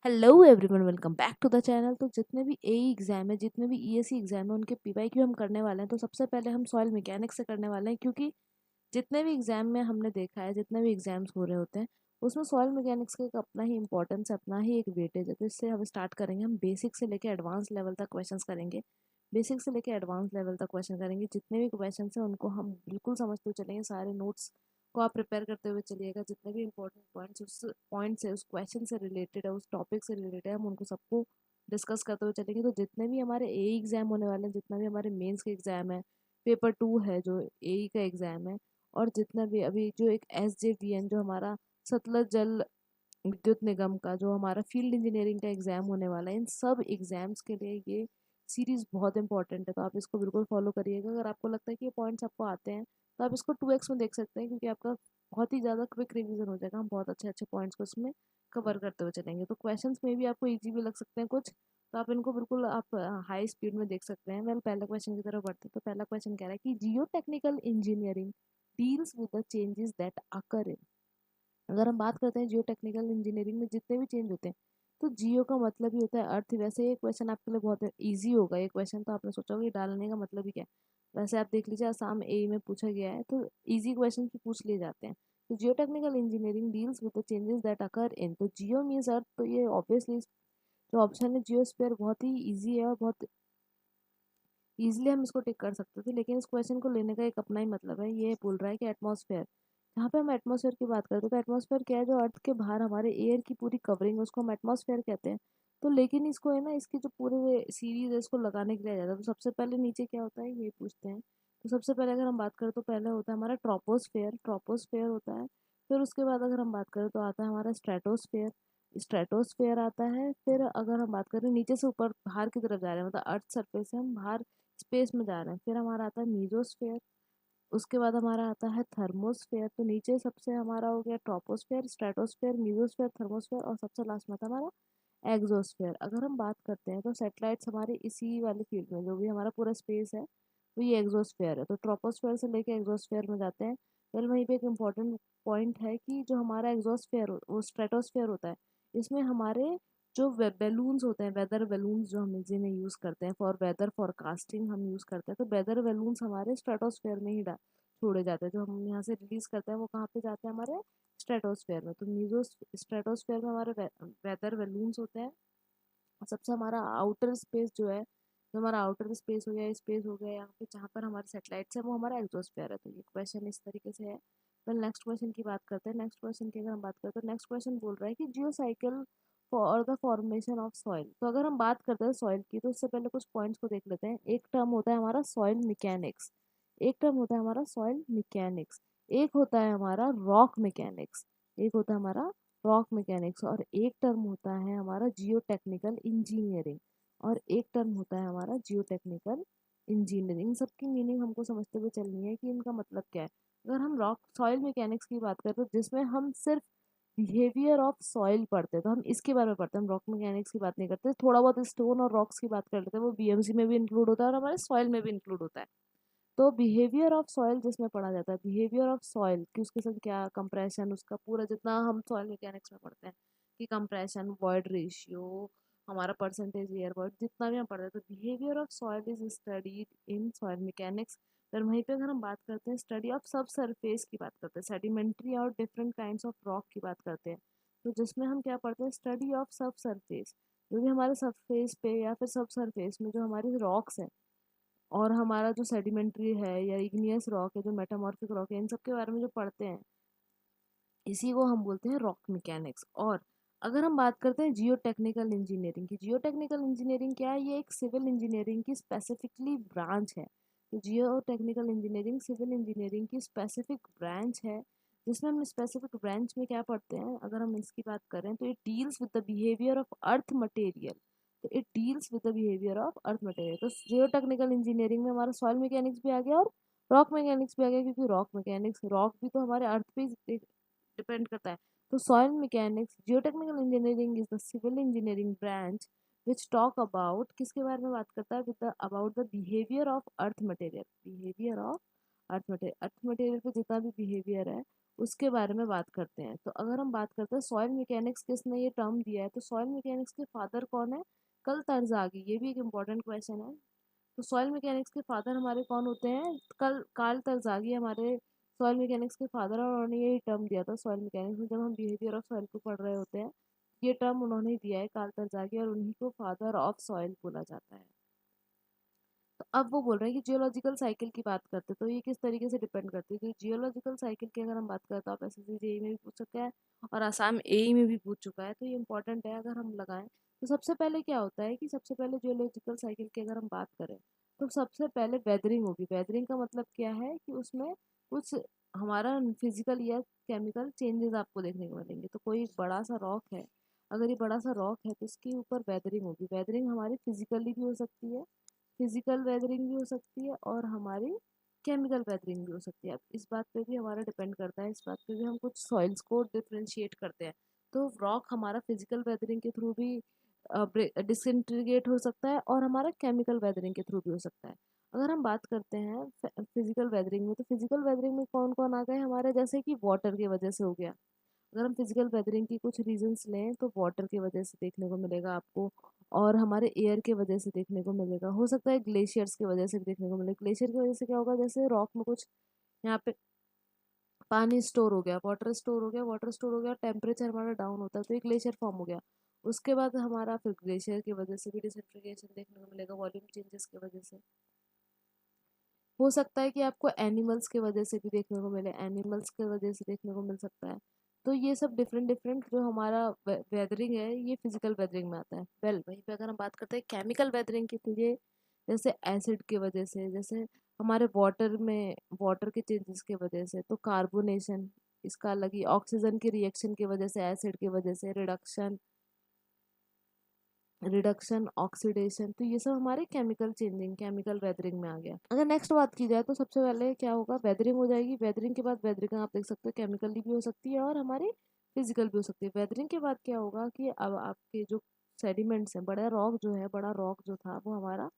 Hello everyone, welcome back to the channel. तो जितने भी एई एग्जाम है, जितने भी ईएससी एग्जाम है, उनके पीवाईक्यू हम करने वाले हैं। तो सबसे पहले हम सॉइल मैकेनिक्स से करने वाले हैं, क्योंकि जितने भी एग्जाम में हमने देखा है, जितने भी एग्जाम्स हो रहे होते हैं, उसमें सॉइल मैकेनिक्स का एक अपना ही इंपॉर्टेंस है, अपना ही एक वेटेज है। तो इससे हम स्टार्ट करेंगे। हम बेसिक से लेकर एडवांस लेवल तक क्वेश्चन करेंगे। बेसिक से लेकर एडवांस लेवल तक क्वेश्चन करेंगे। जितने भी क्वेश्चन हैं उनको हम बिल्कुल समझते हुए चलेंगे। सारे नोट्स को आप प्रिपेयर करते हुए चलिएगा। जितने भी इंपॉर्टेंट पॉइंट्स उस पॉइंट से, उस क्वेश्चन से रिलेटेड है, उस टॉपिक से रिलेटेड है, हम उनको सबको डिस्कस करते हुए चलेंगे। तो जितने भी हमारे ए एग्जाम होने वाले हैं, जितना भी हमारे मेंस के एग्जाम है, पेपर 2 है जो ए का एग्जाम है, और जितना भी अभी जो एक SJVN जो हमारा सतलज जल विद्युत निगम का जो हमारा फील्ड इंजीनियरिंग का एग्जाम होने वाला है, इन सब एग्जाम्स के लिए ये सीरीज बहुत इंपॉर्टेंट है। तो आप इसको बिल्कुल फॉलो करिएगा। अगर आपको लगता है कि ये पॉइंट्स आपको आते हैं, तो आप इसको 2x में देख सकते हैं, क्योंकि आपका बहुत ही ज़्यादा क्विक रिवीजन हो जाएगा। हम बहुत अच्छे अच्छे पॉइंट्स को इसमें कवर करते हुए चलेंगे। तो क्वेश्चंस में भी आपको ईजी भी लग सकते हैं कुछ, तो आप इनको बिल्कुल आप हाई स्पीड में देख सकते हैं। वेल, पहला क्वेश्चन की तरफ बढ़ते हैं। तो पहला क्वेश्चन कह रहा है कि geotechnical engineering deals with the changes that occur in. अगर हम बात करते हैं जियो टेक्निकल इंजीनियरिंग में जितने भी चेंज होते हैं, तो जियो का मतलब ही होता है अर्थ। वैसे ये क्वेश्चन आपके लिए बहुत इजी होगा। ये क्वेश्चन तो आपने सोचा होगा ये डालने का मतलब ही क्या है। वैसे आप देख लीजिए, आसाम ए में पूछा गया है, तो इजी क्वेश्चन भी पूछ लिए जाते हैं। तो geotechnical engineering deals with the changes that occur in, तो जियो मीन्स अर्थ। तो ये ऑब्वियसली जो ऑप्शन है जियोस्फीयर, बहुत ही ईजी है और बहुत ईजिली हम इसको टिक कर सकते थे। लेकिन इस क्वेश्चन को लेने का एक अपना ही मतलब है। ये बोल रहा है कि एटमॉस्फेयर, जहाँ पे हम एटमॉस्फेयर की बात करते हैं, तो एटमॉस्फेयर क्या है? जो अर्थ के बाहर हमारे एयर की पूरी कवरिंग है, उसको हम एटमॉस्फेयर कहते हैं। तो लेकिन इसको है ना, इसकी जो पूरे सीरीज है, इसको लगाने के लिए आ जाता है। तो सबसे पहले नीचे क्या होता है ये पूछते हैं। तो सबसे पहले अगर हम बात करें, तो पहले होता है हमारा ट्रोपोस्फेयर। ट्रोपोस्फेयर होता है। फिर उसके बाद अगर हम बात करें, तो आता है हमारा स्ट्रेटोस्फेयर। स्ट्रेटोस्फेयर आता है। फिर अगर हम बात करें नीचे से ऊपर बाहर की तरफ जा रहे हैं, मतलब अर्थ सरफेस से हम बाहर स्पेस में जा रहे हैं, फिर हमारा आता है मीजोस्फेयर। उसके बाद हमारा आता है थर्मोस्फेयर। तो नीचे सबसे हमारा हो गया ट्रोपोस्फेयर, स्ट्रेटोस्फेयर, मीजोस्फेयर, थर्मोस्फेयर, और सबसे लास्ट में था हमारा एग्जोस्फेयर। अगर हम बात करते हैं, तो सैटेलाइट्स हमारे इसी वाले फील्ड में, जो भी हमारा पूरा स्पेस है, तो ये एग्जोस्फेयर है। तो ट्रोपोस्फेयर से लेके एग्जोस्फेयर में जाते हैं। फिर वहीं पे एक इम्पॉर्टेंट पॉइंट है कि जो हमारा एग्जोस्फेयर वो स्ट्रेटोस्फेयर होता है। इसमें हमारे जो बैलून्स होते हैं, वेदर बैलून्स, जो हम जिन्हें यूज़ करते हैं फॉर वेदर फोरकास्टिंग हम यूज़ करते हैं, तो वेदर बैलून्स हमारे स्ट्रेटोस्फेयर में ही छोड़े जाते हैं। जो हम यहाँ से रिलीज करते हैं, वो कहाँ पे जाते हैं? हमारे स्ट्रेटोस्फेयर में। तो मीजो स्ट्रेटोस्फेयर में हमारे वेदर बैलून्स होते हैं। और सबसे हमारा आउटर स्पेस जो है, जो हमारा आउटर स्पेस हो गया यहाँ पे, जहाँ पर हमारे सैटेलाइट्स है, वो हमारा एग्जोस्फेयर है। तो ये क्वेश्चन इस तरीके से है। फिर नेक्स्ट क्वेश्चन की बात करते हैं। नेक्स्ट क्वेश्चन की अगर हम बात करते हैं, तो नेक्स्ट क्वेश्चन बोल रहा है कि geo cycle for the formation of soil. तो अगर हम बात करते हैं सॉइल की, तो उससे पहले कुछ पॉइंट्स को देख लेते हैं। एक टर्म होता है हमारा सॉइल मैकेनिक्स। एक टर्म होता है हमारा सॉइल मैकेनिक्स। एक होता है हमारा रॉक मैकेनिक्स। एक होता है हमारा रॉक मैकेनिक्स। और एक टर्म होता है हमारा जियो टेक्निकल इंजीनियरिंग। और एक टर्म होता है हमारा जियो टेक्निकल इंजीनियरिंग। सबकी मीनिंग हमको समझते हुए चलनी है कि इनका मतलब क्या है। अगर हम रॉक सॉइल मैकेनिक्स की बात करें, तो जिसमें हम सिर्फ बिहेवियर ऑफ सॉइल पढ़ते हैं, तो हम इसके बारे में पढ़ते हैं। हम रॉक मैकेनिक्स की बात नहीं करते। थोड़ा बहुत स्टोन और रॉक्स की बात कर लेते हैं, वो BMC में भी इंक्लूड होता है और हमारे सॉइल में भी इंक्लूड होता है। तो बिहेवियर ऑफ सॉइल जिसमें पढ़ा जाता है, बिहेवियर ऑफ सॉइल कि उसके साथ क्या कंप्रेशन, उसका पूरा जितना हम सॉइल मैकेनिक्स में पढ़ते हैं कि कंप्रेशन, वॉइड रेशियो, हमारा परसेंटेज एयर वॉइड, जितना भी हम पढ़ते हैं, तो behaviour of soil is studied in soil mechanics. फिर वहीं पे अगर हम बात करते हैं, स्टडी ऑफ सब सरफेस की बात करते हैं, सेडिमेंट्री और डिफरेंट काइंड्स ऑफ रॉक की बात करते हैं। तो जिसमें हम क्या पढ़ते हैं? स्टडी ऑफ सब सरफेस, जो भी हमारे सरफेस पे या फिर सब सरफेस में जो हमारी रॉक्स हैं, और हमारा जो सेडिमेंट्री है या इग्नियस रॉक है, जो मेटामॉर्फिक रॉक है, इन सब के बारे में जो पढ़ते हैं, इसी को हम बोलते हैं रॉक मैकेनिक्स। और अगर हम बात करते हैं जियो टेक्निकल इंजीनियरिंग की, जियो टेक्निकल इंजीनियरिंग क्या है? ये एक सिविल इंजीनियरिंग की स्पेसिफिकली ब्रांच है। तो geotechnical engineering civil engineering की स्पेसिफिक ब्रांच है, जिसमें हम स्पेसिफिक ब्रांच में क्या पढ़ते हैं? अगर हम इसकी बात करें, तो it deals with the behaviour of earth material. तो it deals with the behaviour of earth material. तो जियो टेक्निकल इंजीनियरिंग में हमारा सॉइल मैकेनिक्स भी आ गया और रॉक मैकेनिक्स भी आ गया, क्योंकि रॉक मैकेनिक्स, रॉक भी तो हमारे अर्थ पे डिपेंड करता है। तो soil mechanics, geotechnical engineering is the civil engineering branch which talk about, किसके बारे में बात करता है? With the about the behaviour of earth material, behaviour of earth material पे जितना भी बिहेवियर है उसके बारे में बात करते हैं। तो अगर हम बात करते हैं सॉइल मैकेनिक्स, किसने ये टर्म दिया है, तो सॉइल मैकेनिक्स के फादर कौन है? कल तर्जागी। ये भी एक इम्पॉर्टेंट क्वेश्चन है। तो सॉइल मैकेनिक्स के फादर हमारे कौन होते हैं? कल कार्ल तर्जागी हमारे सॉइल मैकेनिक्स के फादर हैं, और उन्होंने यही टर्म दिया था सॉइल मैकेनिक्स में। जब हम बिहेवियर ऑफ सॉइल को पढ़ रहे होते हैं, ये टर्म उन्होंने दिया है, कार्ल तर्जागी, और उन्हीं को फादर ऑफ सॉइल बोला जाता है। तो अब वो बोल रहे हैं कि जियोलॉजिकल साइकिल की बात करते हैं, तो ये किस तरीके से डिपेंड करती है। तो जियोलॉजिकल साइकिल की अगर हम बात करें तो आप एसएससी जेईई में भी पूछ सकते हैं और आसाम एई में भी पूछ चुका है, तो ये इंपॉर्टेंट है अगर हम लगाएं। तो सबसे पहले क्या होता है कि सबसे पहले जियोलॉजिकल साइकिल की अगर हम बात करें तो सबसे पहले वेदरिंग होगी। वेदरिंग का मतलब क्या है कि उसमें कुछ हमारा फिजिकल या केमिकल चेंजेस आपको देखने को मिलेंगे। तो कोई बड़ा सा रॉक है, अगर ये बड़ा सा रॉक है तो इसके ऊपर वेदरिंग होगी। वेदरिंग हमारी फिजिकली भी हो सकती है, फिजिकल वेदरिंग भी हो सकती है, और हमारी केमिकल वेदरिंग भी हो सकती है। अब इस बात पे भी हमारा डिपेंड करता है, इस बात पे भी हम कुछ सॉइल्स को डिफ्रेंशिएट करते हैं। तो रॉक हमारा फिजिकल वेदरिंग के थ्रू भी डिसइंटीग्रेट हो सकता है, और हमारा केमिकल वेदरिंग के थ्रू भी हो सकता है। अगर हम बात करते हैं फिजिकल वेदरिंग में, तो फिजिकल वेदरिंग में कौन कौन आ गए हमारे, जैसे कि वाटर की वजह से हो गया। अगर हम फिजिकल वेदरिंग की कुछ रीजंस लें तो वाटर की वजह से देखने को मिलेगा आपको, और हमारे एयर के वजह से देखने को मिलेगा। हो सकता है ग्लेशियर्स की वजह से भी देखने को मिले। ग्लेशियर की वजह से क्या होगा, जैसे रॉक में कुछ यहाँ पे पानी स्टोर हो गया, वाटर स्टोर हो गया, वाटर स्टोर हो गया, टेम्परेचर हमारा डाउन होता है तो एक ग्लेशियर फॉर्म हो गया। उसके बाद हमारा फिर ग्लेशियर की वजह से भी डिसइंटीग्रेशन देखने को मिलेगा, वॉल्यूम चेंजेस की वजह से। हो सकता है कि आपको एनिमल्स की वजह से भी देखने को मिले, एनिमल्स की वजह से देखने को मिल सकता है। तो ये सब डिफरेंट डिफरेंट जो हमारा वेदरिंग है ये फिजिकल वेदरिंग में आता है। वेल वहीं पे अगर हम बात करते हैं केमिकल वेदरिंग की, तो ये जैसे एसिड की वजह से, जैसे हमारे वाटर में वाटर के चेंजेस की वजह से, तो कार्बोनेशन इसका अलग ही, ऑक्सीजन के रिएक्शन की वजह से, एसिड की वजह से रिडक्शन, ऑक्सीडेशन, तो ये सब हमारे केमिकल चेंजिंग, केमिकल वेदरिंग में आ गया। अगर नेक्स्ट बात की जाए तो सबसे पहले क्या होगा, वेदरिंग हो जाएगी। वेदरिंग के बाद वेदरिंग आप देख सकते हो केमिकली भी हो सकती है और हमारी फिजिकल भी हो सकती है। वेदरिंग के बाद क्या होगा कि अब आपके जो सेडिमेंट्स हैं, बड़ा रॉक जो था वो हमारा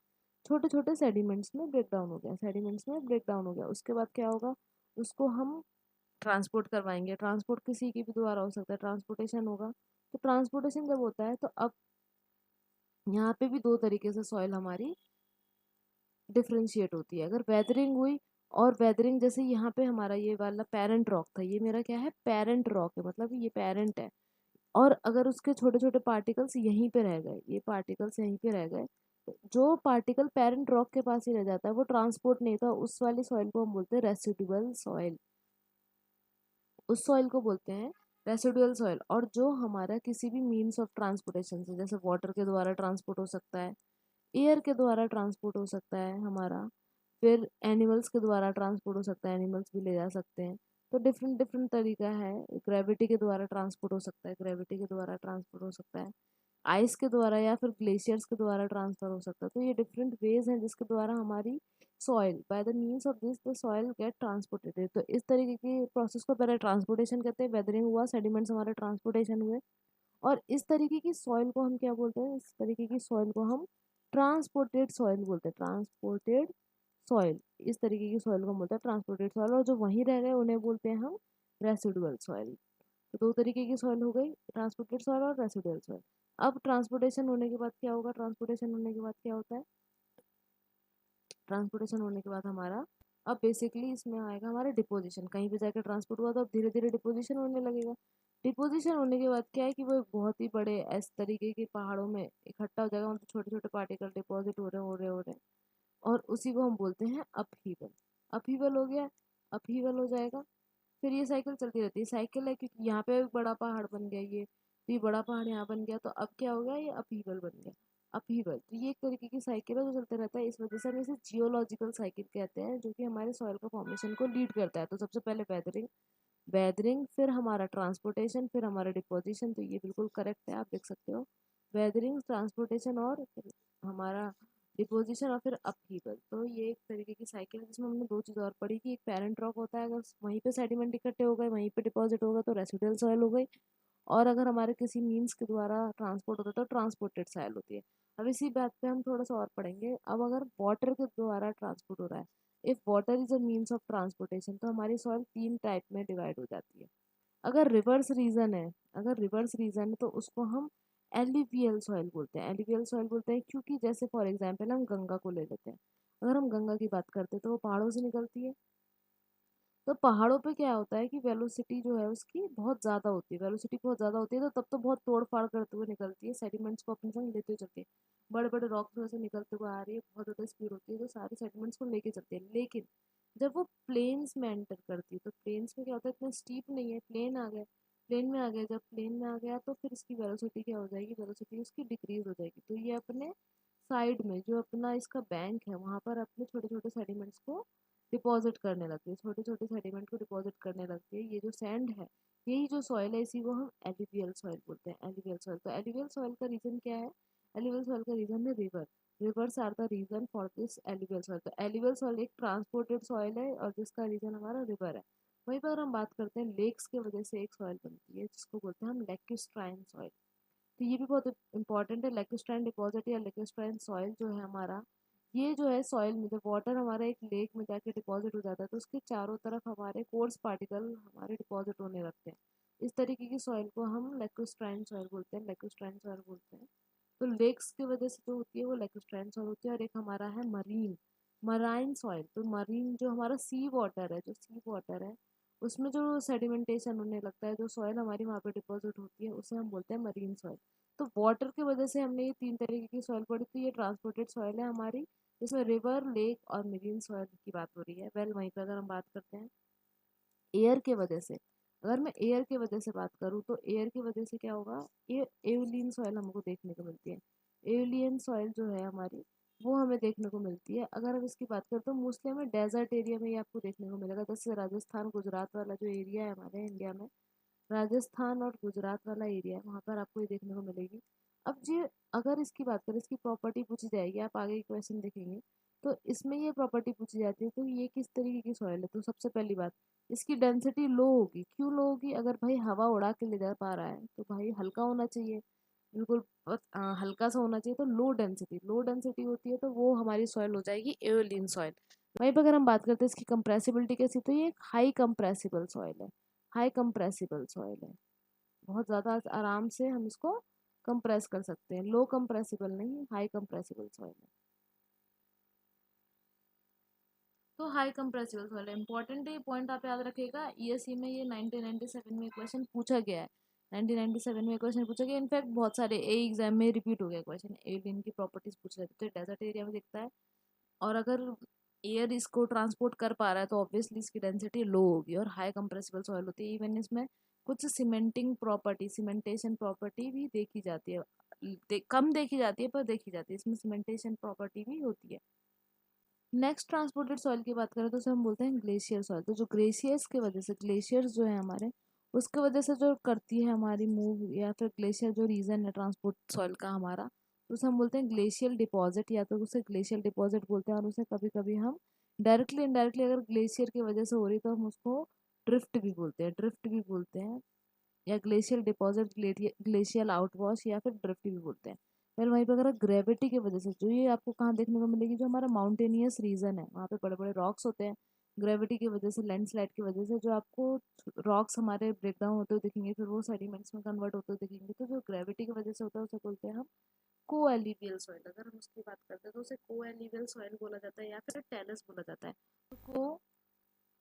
छोटे छोटे सेडिमेंट्स में ब्रेक डाउन हो गया, सेडिमेंट्स में ब्रेक डाउन हो गया। उसके बाद क्या होगा, उसको हम ट्रांसपोर्ट करवाएंगे। ट्रांसपोर्ट किसी के भी द्वारा हो सकता है, ट्रांसपोर्टेशन होगा। तो ट्रांसपोर्टेशन जब होता है तो अब यहाँ पे भी दो तरीके से सॉइल हमारी डिफ्रेंशिएट होती है। अगर वेदरिंग हुई, और वेदरिंग जैसे यहाँ पे हमारा ये वाला पेरेंट रॉक था, ये मेरा क्या है, पेरेंट रॉक है, मतलब ये पेरेंट है। और अगर उसके छोटे छोटे पार्टिकल्स यहीं पे रह गए, ये पार्टिकल्स यहीं पे रह गए, तो जो पार्टिकल पेरेंट रॉक के पास ही रह जाता है वो ट्रांसपोर्ट नहीं था, उस वाली सॉइल को हम बोलते हैं रेसिडुअल सॉइल। उस सॉइल को बोलते हैं रेसिडुअल सॉइल। और जो हमारा किसी भी मीन्स ऑफ ट्रांसपोर्टेशन से, जैसे वाटर के द्वारा ट्रांसपोर्ट हो सकता है, एयर के द्वारा ट्रांसपोर्ट हो सकता है हमारा, फिर एनिमल्स के द्वारा ट्रांसपोर्ट हो सकता है, एनिमल्स भी ले जा सकते हैं। तो डिफरेंट डिफरेंट तरीका है। ग्रेविटी के द्वारा ट्रांसपोर्ट हो सकता है, ग्रेविटी के द्वारा ट्रांसपोर्ट हो सकता है, आइस के द्वारा या फिर ग्लेशियर्स के द्वारा ट्रांसफर हो सकता है। तो ये डिफरेंट वेज हैं जिसके द्वारा हमारी soil, by the means of this the soil get transported. तो इस तरीके की प्रोसेस को पहले ट्रांसपोर्टेशन कहते हैं, वेदरिंग हुआ, सेडिमेंट्स हमारे ट्रांसपोर्टेशन हुए, और इस तरीके की सॉइल को हम क्या बोलते हैं, इस तरीके की सॉइल को हम ट्रांसपोर्टेड सॉइल बोलते हैं, ट्रांसपोर्टेड सॉइल। इस तरीके की सॉइल को हम बोलते हैं ट्रांसपोर्टेड सॉइल, और जो वहीं रह गए उन्हें बोलते हैं हम रेसिडुअल सॉइल। तो दो तरीके की सॉइल हो गई, ट्रांसपोर्टेड सॉइल और रेसिडुअल सॉइल। अब ट्रांसपोर्टेशन होने के बाद क्या होगा, ट्रांसपोर्टेशन होने के बाद क्या होता है, ट्रांसपोर्टेशन होने के बाद हमारा अब बेसिकली इसमें आएगा हमारा डिपोजिशन। कहीं पे जाकर ट्रांसपोर्ट हुआ तो अब धीरे धीरे डिपोजिशन होने लगेगा। डिपोजिशन होने के बाद क्या है कि वो एक बहुत ही बड़े इस तरीके के पहाड़ों में इकट्ठा हो जाएगा, मतलब छोटे छोटे पार्टिकल डिपॉजिट हो रहे हैं, और उसी को हम बोलते हैं अपहीवल। अपहीवल हो गया, अपहीवल हो जाएगा, फिर ये साइकिल चलती रहती है। साइकिल है क्योंकि यहाँ पे एक बड़ा पहाड़ बन गया, ये तो ये बड़ा पहाड़ यहाँ बन गया, तो अब क्या हो गया, ये अपहीवल बन गया, अपहीवल। तो ये एक तरीके की साइकिल है जो चलते रहता है। इस वजह से हम इसे जियोलॉजिकल साइकिल कहते हैं, जो कि हमारे सॉइल का फॉर्मेशन को लीड करता है। तो सबसे पहले वेदरिंग, फिर हमारा ट्रांसपोर्टेशन, फिर हमारा डिपोजिशन। तो ये बिल्कुल करेक्ट है, आप देख सकते हो, वेदरिंग, ट्रांसपोर्टेशन और फिर हमारा डिपोजिशन और फिर अपहीवल। तो ये एक तरीके की साइकिल है जिसमें हमने दो चीज़ और पढ़ी कि एक पेरेंट रॉक होता है, अगर वहीं पे सेडिमेंट इकट्ठे हो गए, वहीं पे डिपॉजिट हो गए तो रेसिडुअल सॉइल हो गई, और अगर हमारे किसी मीन्स के द्वारा ट्रांसपोर्ट होता है तो ट्रांसपोर्टेड सॉइल होती है। अब इसी बात पे हम थोड़ा सा और पढ़ेंगे। अब अगर वाटर के द्वारा ट्रांसपोर्ट हो रहा है, if water is a means of transportation, तो हमारी सॉइल 3 टाइप में डिवाइड हो जाती है। अगर रिवर्स रीजन है, अगर रिवर्स रीजन है तो उसको हम एलिवियल सॉइल बोलते हैं। एलिवियल सॉइल बोलते हैं क्योंकि जैसे फॉर एग्जांपल हम गंगा को ले लेते हैं। अगर हम गंगा की बात करते हैं तो वो पहाड़ों से निकलती है। तो पहाड़ों पे क्या होता है कि वेलोसिटी जो है उसकी बहुत ज़्यादा होती है, वेलोसिटी बहुत ज़्यादा होती है, तो तब तो बहुत तोड़ फाड़ करते हुए निकलती है, सेडिमेंट्स को अपने संग लेते हुए चलती है। बड़े बड़े रॉक्स में से निकलते हुए आ रही है, बहुत ज़्यादा स्पीड होती है, तो सारे सेडिमेंट्स को लेके चलती है। लेकिन जब वो प्लेन्स में एंटर करती है तो प्लेन्स में क्या होता है, इतना स्टीप नहीं है, प्लेन आ गया, प्लेन में आ गया, जब प्लेन में आ गया तो फिर इसकी वेलोसिटी क्या हो जाएगी, वेलोसिटी उसकी डिक्रीज हो जाएगी। तो ये अपने साइड में जो अपना इसका बैंक है वहाँ पर अपने छोटे छोटे सेडिमेंट्स को डिपॉजिट करने लगती है, छोटे छोटे सेडिमेंट को डिपॉजिट करने लगती है। ये जो सैंड है, यही जो सॉइल है, इसी को हम एलिवियल सॉइल बोलते हैं, एलिवियल सॉइल। तो एलिवियल सॉइल का रीजन क्या है, एलिवियल सॉइल का रीजन है river. Rivers are the reason for this alluvial soil. तो एलिवियल सॉइल एक ट्रांसपोर्टेड सॉइल है और जिसका रीजन हमारा रिवर है। वहीं पर हम बात करते हैं लेक्स की वजह से एक सॉइल बनती है जिसको बोलते हैं हम लेक्यूस्ट्राइन सॉइल। तो ये भी बहुत इंपॉर्टेंट है, लेक्यूस्ट्राइन डिपॉजिट या लेक्यूस्ट्राइन सॉइल जो है हमारा, ये जो है सॉइल में जब वाटर हमारा एक लेक में जाके डिपॉजिट हो जाता है तो उसके चारों तरफ हमारे कोर्स पार्टिकल हमारे डिपॉजिट होने लगते हैं। इस तरीके की सॉइल को हम लेक्यूस्ट्राइन सॉइल बोलते हैं, लेक्यूस्ट्राइन सॉइल बोलते हैं। तो लेक्स की वजह से जो होती है वो लेक्यूस्ट्राइन सॉइल होती है। और एक हमारा है मरीन, मराइन सॉइल। तो मरीन जो हमारा सी वाटर है, जो सी वाटर है उसमें जो सेडिमेंटेशन होने लगता है, जो सॉइल हमारी वहाँ पे डिपॉजिट होती है उसे हम बोलते हैं मरीन सॉइल। तो वाटर की वजह से हमने ये 3 तरीके की सॉइल पढ़ी। तो ये ट्रांसपोर्टेड सॉइल है हमारी, जिसमें रिवर, लेक और मरीन सॉइल की बात हो रही है। वेल वहीं पर अगर हम बात करते हैं एयर के वजह से, अगर मैं एयर के वजह से बात करूँ तो एयर की वजह से क्या होगा, ये एवलियन सॉइल हमको देखने को मिलती है। एवलियन सॉइल जो है हमारी वो हमें देखने को मिलती है। अगर हम इसकी बात करें तो मोस्टली हमें डेजर्ट एरिया में ये आपको देखने को मिलेगा, जैसे राजस्थान गुजरात वाला जो एरिया है हमारे इंडिया में, राजस्थान और गुजरात वाला एरिया है, वहाँ पर आपको ये देखने को मिलेगी। अब जी अगर इसकी बात करें, इसकी प्रॉपर्टी पूछी जाएगी, आप आगे क्वेश्चन देखेंगे तो इसमें ये प्रॉपर्टी पूछी जाती है। तो ये किस तरीके की सॉइल है, तो सबसे पहली बात इसकी डेंसिटी लो होगी। क्यों लो होगी, अगर भाई हवा उड़ा के ले जा पा रहा है तो भाई हल्का होना चाहिए, बिल्कुल हल्का सा होना चाहिए। तो लो डेंसिटी, लो डेंसिटी होती है तो वो हमारी सॉइल हो जाएगी एओलियन सॉइल। वहीं पर अगर हम बात करते हैं इसकी कंप्रेसिबिलिटी कैसी, तो ये हाई कंप्रेसिबल सॉइल है, हाई कंप्रेसिबल सॉइल है। बहुत ज़्यादा आराम से हम इसको कंप्रेस कर सकते हैं, लो कंप्रेसिबल नहीं, हाई कंप्रेसिबल सॉइल है। तो हाई कंप्रेसिबल सॉइल है, इंपॉर्टेंट है ये पॉइंट, आप याद रखिएगा। ईएससी में ये 1997 में क्वेश्चन पूछा गया है, 1997 में क्वेश्चन पूछा गया। इनफैक्ट बहुत सारे ए एग्जाम में रिपीट हो गया क्वेश्चन, एलियन की प्रॉपर्टीज पूछ रहे थे। तो डेजर्ट एरिया में दिखता है और अगर एयर इसको ट्रांसपोर्ट कर पा रहा है तो ऑब्वियसली इसकी डेंसिटी लो होगी और हाई कंप्रेसिबल सॉइल होती है। इवन इसमें कुछ सीमेंटिंग प्रॉपर्टी, सीमेंटेशन प्रॉपर्टी भी देखी जाती है, कम देखी जाती है पर देखी जाती है, इसमें सीमेंटेशन प्रॉपर्टी भी होती है। नेक्स्ट ट्रांसपोर्टेड सॉइल की बात करें तो उसे हम बोलते हैं ग्लेशियर सॉइल। तो जो ग्लेशियर्स की वजह से, ग्लेशियर्स जो है हमारे, उसके वजह से जो करती है हमारी मूव, या फिर ग्लेशियर जो रीजन है ट्रांसपोर्ट सॉइल का हमारा, तो उसे हम बोलते हैं ग्लेशियल डिपॉजिट, या तो उसे ग्लेशियल डिपॉजिट बोलते हैं। और उसे कभी कभी हम डायरेक्टली इनडायरेक्टली, अगर ग्लेशियर की वजह से हो रही तो हम उसको ड्रिफ्ट भी बोलते हैं, ड्रिफ्ट भी बोलते हैं, या ग्लेशियल डिपॉजिट, ग्लेशियल आउटवॉश, या फिर ड्रिफ्ट भी बोलते हैं। फिर वहीं पर अगर ग्रेविटी की वजह से, जो ये आपको कहाँ देखने को मिलेगी, जो हमारा माउंटेनियस रीजन है वहाँ पे बड़े बड़े रॉक्स होते हैं, ग्रेविटी की वजह से, लैंडस्लाइड की वजह से जो आपको रॉक्स हमारे ब्रेक डाउन होते हुए दिखेंगे, फिर वो सेडिमेंट्स में कन्वर्ट होते हुए दिखेंगे। तो जो ग्रेविटी की वजह से होता है उसे बोलते हैं हम को एलिवियल सॉइल। अगर हम उसकी बात करते हैं तो उसे को एलिवियल सॉइल बोला जाता है या फिर टेलस बोला जाता है। तो को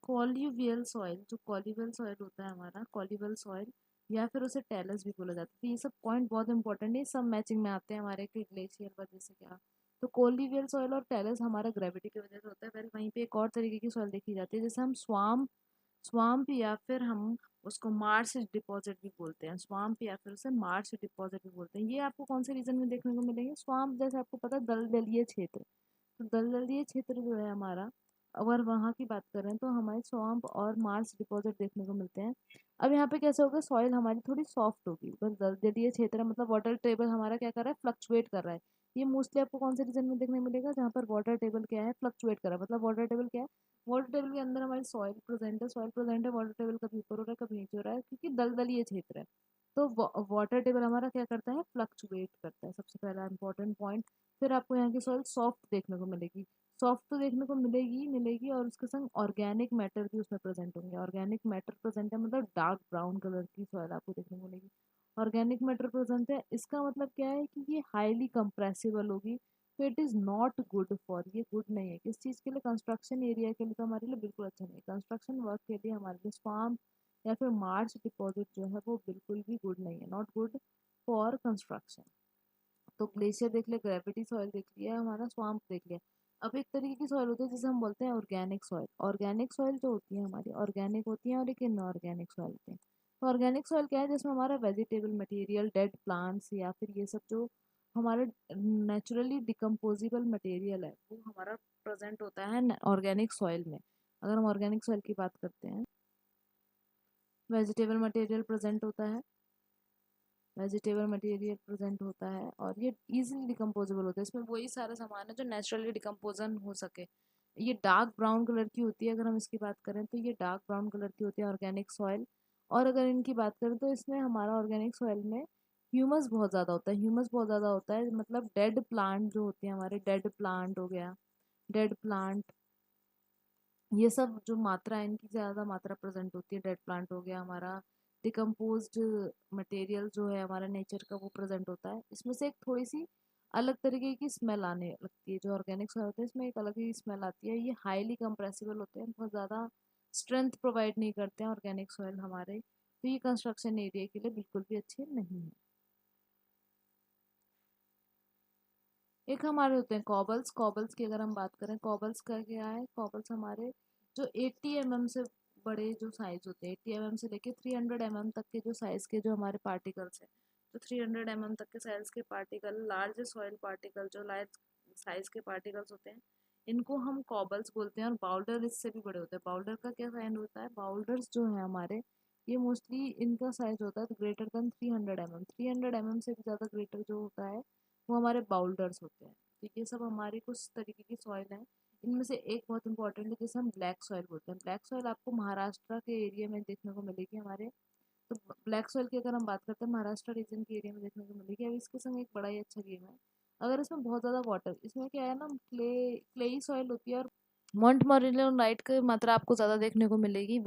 कॉल्यूवियल सॉइल, जो कॉल्यूवियल सॉइल होता है हमारा, कॉल्यूवियल सॉइल, या फिर उसे टेलस भी बोला जाता है। तो ये सब पॉइंट बहुत इंपॉर्टेंट है, सब मैचिंग में आते हैं हमारे के ग्लेशियर वजह से क्या। तो कॉल्यूवियल सॉइल और टेलस हमारा ग्रेविटी की वजह से होता है। वेल वहीं पे एक और तरीके की सॉइल देखी जाती है, जैसे हम स्वाम्प, स्वाम्प या फिर हम उसको मार्श डिपॉजिट भी बोलते हैं, स्वाम्प या फिर उसे मार्श डिपॉजिट भी बोलते हैं। ये आपको कौन से रीजन में देखने को मिलेंगे, स्वाम्प जैसे आपको पता है दलदलीय क्षेत्र, तो दलदलीय क्षेत्र जो है हमारा, अगर वहाँ की बात करें तो हमारे स्वैम्प और मार्स डिपॉजिट देखने को मिलते हैं। अब यहाँ पे कैसे होगा, सॉइल हमारी थोड़ी सॉफ्ट होगी, बस दलदलीय क्षेत्र है, मतलब वाटर टेबल हमारा क्या कर रहा है, फ्लक्चुएट कर रहा है। ये मोस्टली आपको कौन से रीजन में देखने मिलेगा, जहाँ पर वाटर टेबल क्या है, फ्लक्चुएट कर रहा है। मतलब वाटर टेबल क्या है, वाटर टेबल के अंदर हमारी सॉइल प्रेजेंट है, सॉइल प्रेजेंट है, वाटर टेबल कभी ऊपर हो रहा है कभी नीचे हो रहा है, क्योंकि दलदलीय क्षेत्र है। तो वाटर टेबल हमारा क्या करता है, फ्लक्चुएट करता है, सबसे पहला इंपॉर्टेंट पॉइंट। फिर आपको यहाँ की सॉइल सॉफ्ट देखने को मिलेगी। सॉफ्ट तो देखने को मिलेगी ही मिलेगी, और उसके संग ऑर्गेनिक मैटर भी उसमें प्रेजेंट होंगे। ऑर्गेनिक मैटर प्रेजेंट है मतलब डार्क ब्राउन कलर की सॉइल आपको देखने को मिलेगी। ऑर्गेनिक मैटर प्रेजेंट है, इसका मतलब क्या है कि ये हाईली कंप्रेसिबल होगी। तो it is not good for, ये गुड नहीं है किस चीज़ के लिए, कंस्ट्रक्शन एरिया के लिए तो हमारे लिए बिल्कुल अच्छा नहीं है। कंस्ट्रक्शन वर्क के लिए हमारे लिए स्वाम्प या फिर मार्च डिपॉजिट जो है वो बिल्कुल भी गुड नहीं है, नॉट गुड फॉर कंस्ट्रक्शन। तो ग्लेशियर देख लिया, ग्रेविटी सॉइल देख लिया, हमारा स्वाम्प देख लिया। अब एक तरीके की सॉइल होती है जिसे हम बोलते हैं ऑर्गेनिक सॉइल। ऑर्गेनिक सॉइल जो होती है हमारी ऑर्गेनिक होती है और एक इनऑर्गेनिक सॉइल होती है। तो ऑर्गेनिक सॉइल क्या है, जिसमें हमारा वेजिटेबल मटेरियल, डेड प्लांट्स या फिर ये सब जो हमारे नेचुरली डिकम्पोजिबल मटेरियल है वो हमारा प्रेजेंट होता है ऑर्गेनिक सॉइल में। अगर हम ऑर्गेनिक सॉइल की बात करते हैं, वेजिटेबल मटेरियल प्रेजेंट होता है, वेजिटेबल मटेरियल प्रेजेंट होता है और ये इजीली डिकम्पोजेबल होता है। इसमें वही सारा सामान है जो नेचुरली डिकम्पोजन हो सके। ये डार्क ब्राउन कलर की होती है, अगर हम इसकी बात करें तो ये डार्क ब्राउन कलर की होती है ऑर्गेनिक सॉइल। और अगर इनकी बात करें तो इसमें हमारा ऑर्गेनिक सॉइल में ह्यूमस बहुत ज़्यादा होता है। ह्यूमस बहुत ज़्यादा होता है मतलब डेड प्लांट जो होते हैं हमारे, डेड प्लांट हो गया, डेड प्लांट, ये सब जो मात्रा है इनकी ज़्यादा मात्रा प्रेजेंट होती है। डेड प्लांट हो गया हमारा, डिकम्पोज्ड मटेरियल जो है हमारा नेचर का वो प्रेजेंट होता है। इसमें से एक थोड़ी सी अलग तरीके की स्मेल आने लगती है। जो ऑर्गेनिक सॉइल होता है इसमें एक अलग ही स्मेल आती है। ये हाईली कंप्रेसिबल होते हैं, बहुत ज़्यादा स्ट्रेंथ प्रोवाइड नहीं करते हैं ऑर्गेनिक सॉइल हमारे, तो ये कंस्ट्रक्शन एरिया के लिए बिल्कुल भी अच्छे नहीं है। एक हमारे होते हैं कॉबल्स। कॉबल्स की अगर हम बात करें, कॉबल्स का क्या है, कॉबल्स हमारे जो 80 mm से बड़े जो साइज होते हैं, 80 mm से लेके 300 mm तक के जो साइज के जो हमारे पार्टिकल्स हैं, तो 300 mm तक के साइज के पार्टिकल, लार्ज सॉइल पार्टिकल, जो लार्ज साइज के पार्टिकल्स होते हैं इनको हम कॉबल्स बोलते हैं। और बाउल्डर इससे भी बड़े होते हैं। बाउल्डर का क्या साइज होता है, बाउल्डर्स जो है हमारे ये मोस्टली इनका साइज होता है ग्रेटर देन 300 mm। 300 mm से भी ज़्यादा ग्रेटर जो होता है वो हमारे बाउल्डर्स होते हैं। तो ये सब हमारी कुछ तरीके की सॉइल है। इनमें से एक बहुत इंपॉर्टेंट है जिसे हम ब्लैक सॉइल बोलते हैं। ब्लैक सॉइल आपको महाराष्ट्र के एरिया में देखने को मिलेगी हमारे। तो ब्लैक सॉइल की अगर हम बात करते हैं महाराष्ट्र रीजन के एरिया में देखने को मिलेगी। अब इसके संग एक बड़ा ही अच्छा गेम है, अगर इसमें बहुत ज़्यादा वाटर, इसमें क्या है ना, क्लेई सॉइल होती है और मॉन्ट मोरिलोनाइट की मात्रा आपको ज़्यादा देखने को मिलेगी।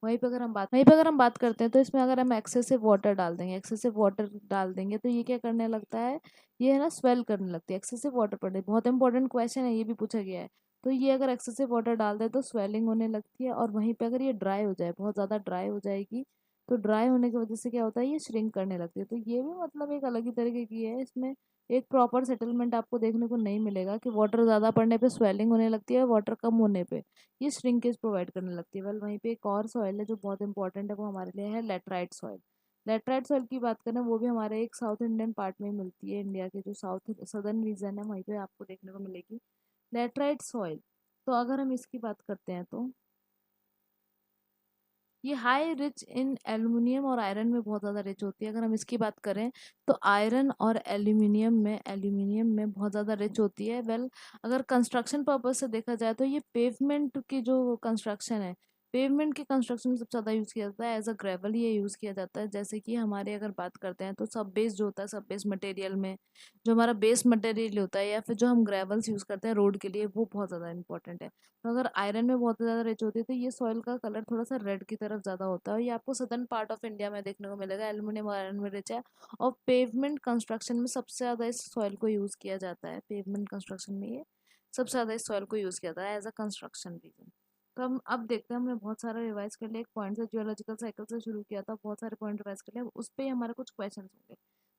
वहीं पे अगर हम बात करते हैं तो इसमें अगर हम एक्सेसिव वाटर डाल देंगे, एक्सेसिव वाटर डाल देंगे तो ये क्या करने लगता है, ये है ना स्वेल करने लगती है। एक्सेसिव वाटर पड़े, बहुत इंपॉर्टेंट क्वेश्चन है, ये भी पूछा गया है। तो ये अगर एक्सेसिव वाटर डाल दे तो स्वेलिंग होने लगती है। और वहीं पे अगर ये ड्राई हो जाए, बहुत ज़्यादा ड्राई हो जाएगी, तो ड्राई होने की वजह से क्या होता है, ये श्रिंक करने लगती है। तो ये भी मतलब एक अलग ही तरीके की है। इसमें एक प्रॉपर सेटलमेंट आपको देखने को नहीं मिलेगा कि वाटर ज़्यादा पड़ने पे स्वेलिंग होने लगती है, वाटर कम होने पे ये श्रिंकेज प्रोवाइड करने लगती है। वेल वहीं पे एक और सॉइल है जो बहुत इंपॉर्टेंट है, वो हमारे लिए है लेटराइट सॉइल। लेटराइट सॉइल की बात करें, वो भी हमारे एक साउथ इंडियन पार्ट में मिलती है। इंडिया के जो साउथ सदर्न रीजन है वहीं पे आपको देखने को मिलेगी लेटराइट सॉइल। तो अगर हम इसकी बात करते हैं तो ये हाई रिच इन एल्युमिनियम और आयरन में बहुत ज़्यादा रिच होती है। अगर हम इसकी बात करें तो आयरन और एल्युमिनियम में बहुत ज़्यादा रिच होती है। वेल अगर कंस्ट्रक्शन पर्पज से देखा जाए तो ये पेवमेंट की जो कंस्ट्रक्शन है, पेवमेंट के कंस्ट्रक्शन में सबसे ज़्यादा यूज़ किया जाता है। एज अ ग्रेवल ये यूज़ किया जाता है। जैसे कि हमारे अगर बात करते हैं तो सब बेस जो होता है, सब बेस मटेरियल में जो हमारा बेस मटेरियल होता है या फिर जो हम ग्रेवल्स यूज़ करते हैं रोड के लिए, वो बहुत ज़्यादा इंपॉर्टेंट है। तो अगर आयरन में बहुत ज़्यादा रिच होती है तो ये सॉइल का कलर थोड़ा सा रेड की तरफ ज़्यादा होता है। और ये आपको सदर्न पार्ट ऑफ इंडिया में देखने को मिलेगा। एल्युमिनियम और आयरन में रिच है। और पेवमेंट कंस्ट्रक्शन में सबसे ज़्यादा इस सॉइल को यूज़ किया जाता है। पेवमेंट कंस्ट्रक्शन में ये सबसे ज़्यादा इस सॉइल को यूज़ किया जाता है एज अ कंस्ट्रक्शन रीजन। तो हम अब देखते हैं, हमने बहुत सारा रिवाइज कर लिया। एक पॉइंट से जियोलॉजिकल साइकिल से शुरू किया था, बहुत सारे पॉइंट रिवाइज कर लिया। उस पर हमारे कुछ क्वेश्चन होंगे।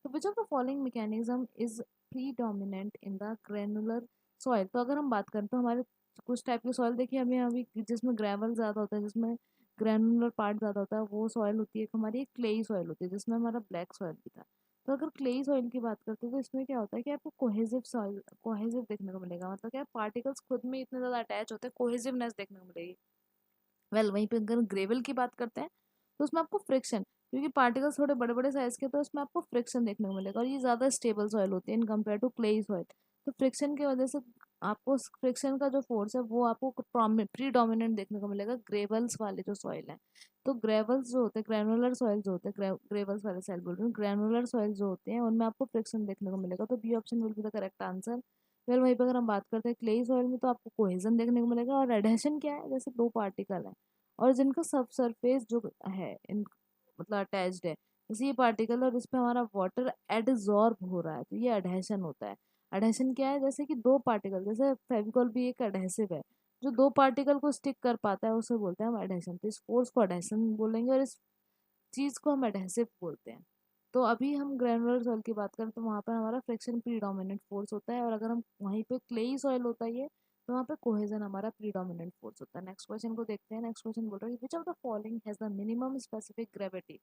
तो विच of the following mechanism is predominant in the granular soil. तो अगर हम बात करें तो हमारे कुछ टाइप की सॉइल देखिए हमें अभी, जिसमें ग्रेवल ज़्यादा होता है, जिसमें ग्रैनुलर पार्ट ज़्यादा होता है, वो सॉइल होती है। एक हमारी क्लेई सॉइल होती है जिसमें हमारा ब्लैक सॉइल भी था। तो अगर क्लेई सॉइल की बात करते हैं तो इसमें क्या होता है कि आपको कोहेसिव सॉइल, कोहेसिव देखने को मिलेगा। मतलब क्या, पार्टिकल्स खुद में इतने ज़्यादा अटैच होते हैं, कोहेसिवनेस देखने को मिलेगी। वेल वहीं पे अगर ग्रेवल की बात करते हैं तो उसमें आपको फ्रिक्शन, क्योंकि पार्टिकल्स थोड़े बड़े बड़े साइज के, तो उसमें आपको फ्रिक्शन देखने को मिलेगा। और ये ज़्यादा स्टेबल सॉइल होती है in compare to clay soil. तो फ्रिक्शन की वजह से आपको फ्रिक्शन का जो फोर्स है वो आपको प्री डोमिनेंट देखने को मिलेगा ग्रेवल्स वाले जो सॉइल है। तो ग्रेवल्स जो होते हैं, ग्रेनुलर सॉइल जो होते हैं, ग्रेवल्स वाले सॉइल बोल रही हूँ, ग्रेनुलर सॉइल जो होते हैं उनमें आपको फ्रिक्शन देखने को मिलेगा। तो B option will be the correct answer. फिर वहीं पे अगर हम बात करते हैं क्लेई सॉइल में, तो आपको कोहेजन देखने को मिलेगा। और एडहेशन क्या है, जैसे दो पार्टिकल है और जिनका सब सरफेस जो है इन मतलब अटैच्ड है, जैसे ये पार्टिकल और इस पे हमारा वाटर एडजॉर्ब हो रहा है, तो ये एडहेशन होता है। एडहेशन क्या है, जैसे कि दो पार्टिकल, जैसे फेविकॉल भी एक एडहेसिव है, जो दो पार्टिकल को स्टिक कर पाता है उसे बोलते हैं हम एडहेशन। तो इस फोर्स को एडहेशन बोलेंगे और इस चीज को हम एडहेसिव बोलते हैं। तो अभी हम ग्रेनुलर सॉइल की बात करें तो वहाँ पर हमारा फ्रिक्शन प्रीडोमिनेंट फोर्स होता है, और अगर हम वहीं पे क्लेई सॉइल होता है ये, तो वहाँ पे कोहेजन हमारा प्रीडोमिनेंट फोर्स होता है। नेक्स्ट क्वेश्चन को देखते हैं। नेक्स्ट क्वेश्चन बोल रहा है विच of the following has the minimum specific gravity.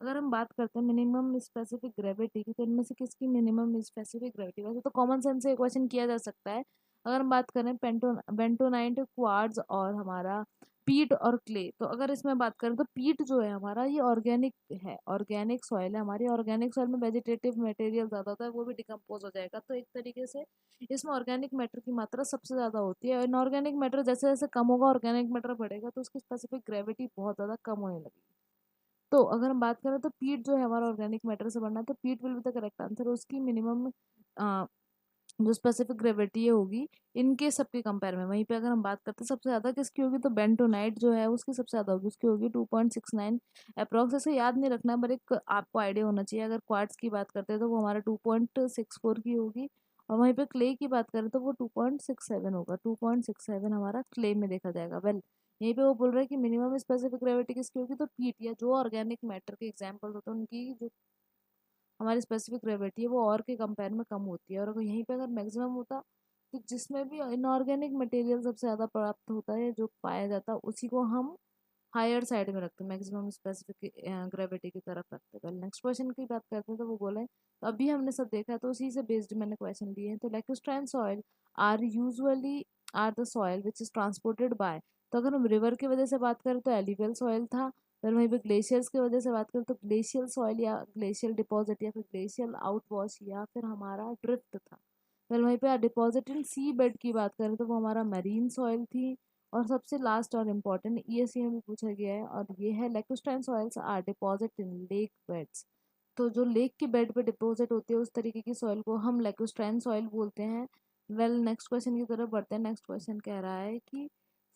अगर हम बात करते हैं मिनिमम स्पेसिफिक ग्रेविटी की, तो इनमें से किसकी मिनिमम स्पेसिफिक ग्रेविटी, वैसे तो कॉमन सेंस से क्वेश्चन किया जा सकता है। अगर हम बात करें बेंटोनाइट, क्वार्ट्ज और हमारा पीट और क्ले, तो अगर इसमें बात करें तो पीट जो है हमारा ये ऑर्गेनिक है, ऑर्गेनिक सॉइल है हमारी। ऑर्गेनिक सॉइल में वेजिटेटिव मटेरियल ज्यादा होता है, वो भी डिकम्पोज हो जाएगा, तो एक तरीके से इसमें ऑर्गेनिक मैटर की मात्रा सबसे ज्यादा होती है। इनऑर्गेनिक मैटर जैसे जैसे कम होगा, ऑर्गेनिक मैटर बढ़ेगा, तो उसकी स्पेसिफिक ग्रेविटी बहुत ज्यादा कम होने लगेगी। तो अगर हम बात करें तो पीट जो है हमारा ऑर्गेनिक मैटर से बनना है, तो पीट will be the correct answer. उसकी मिनिमम जो स्पेसिफिक ग्रेविटी होगी इनके सबके कंपेयर में। वहीं पे अगर हम बात करते हैं सबसे ज्यादा किसकी होगी, तो बेंटोनाइट जो है उसकी सबसे ज्यादा होगी, उसकी होगी 2.69 अप्रॉक्स। ऐसे याद नहीं रखना, पर एक आपको आइडिया होना चाहिए। अगर क्वार्ट्स की बात करते हैं तो वो हमारा 2.64 की होगी, और वहीं पे क्ले की बात करें तो वो 2.67 होगा। 2.67 हमारा क्ले में देखा जाएगा। वेल यहीं पे वो बोल रहा है कि मिनिमम स्पेसिफिक ग्रेविटी किसकी होगी, तो पीट या जो ऑर्गेनिक मैटर के एग्जाम्पल होते हैं उनकी जो हमारी स्पेसिफिक ग्रेविटी है वो और के कंपेयर में कम होती है। और अगर यहीं पे अगर मैक्सिमम होता, तो जिसमें भी इनऑर्गेनिक मटेरियल सबसे ज़्यादा प्राप्त होता है जो पाया जाता है, उसी को हम हायर साइड में रखते हैं, मैक्सिमम स्पेसिफिक ग्रेविटी की तरफ रखते हैं। नेक्स्ट क्वेश्चन की बात करते हैं तो वो बोले, तो अभी हमने सब देखा है तो उसी से बेस्ड मैंने क्वेश्चन दिए हैं। तो lacustrine soil are usually are the soil which is transported by. तो अगर हम रिवर की वजह से बात करें तो एलिवियल सॉइल था। फिर वहीं पे ग्लेशियर्स की वजह से बात करें तो ग्लेशियल सॉइल या ग्लेशियल डिपॉजिट या फिर ग्लेशियल आउटवॉश या फिर हमारा ड्रिफ्ट था। फिर वहीं पे डिपॉजिट इन सी बेड की बात करें तो वो हमारा मरीन सॉइल थी। और सबसे लास्ट और इम्पोर्टेंट ईएससी में भी पूछा गया है, और ये है lacustrine soils are deposit in lake beds. तो जो लेक के बेड पे डिपॉजिट होती है उस तरीके की सॉइल को हम लैक्टोस्ट्राइन सॉइल बोलते हैं। वेल नेक्स्ट क्वेश्चन की तरफ बढ़ते हैं। नेक्स्ट क्वेश्चन कह रहा है कि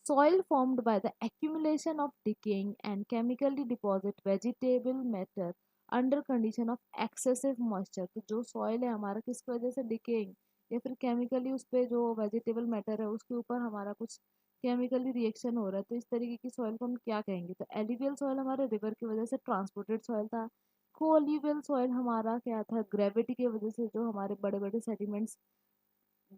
soil formed by the accumulation of decaying and chemically deposit vegetable matter under condition of excessive moisture। तो जो सॉइल है हमारा किसकी वजह से डिकेइंग या फिर केमिकली उस पे जो वेजिटेबल मैटर है उसके ऊपर हमारा कुछ केमिकली रिएक्शन हो रहा है, तो इस तरीके की सॉइल को हम क्या कहेंगे। तो एलिवियल सॉइल हमारे रिवर की वजह से ट्रांसपोर्टेड सॉइल था। को एलिवियल सॉइल हमारा क्या था, ग्रेविटी की वजह से जो हमारे बड़े बड़े सेडिमेंट्स,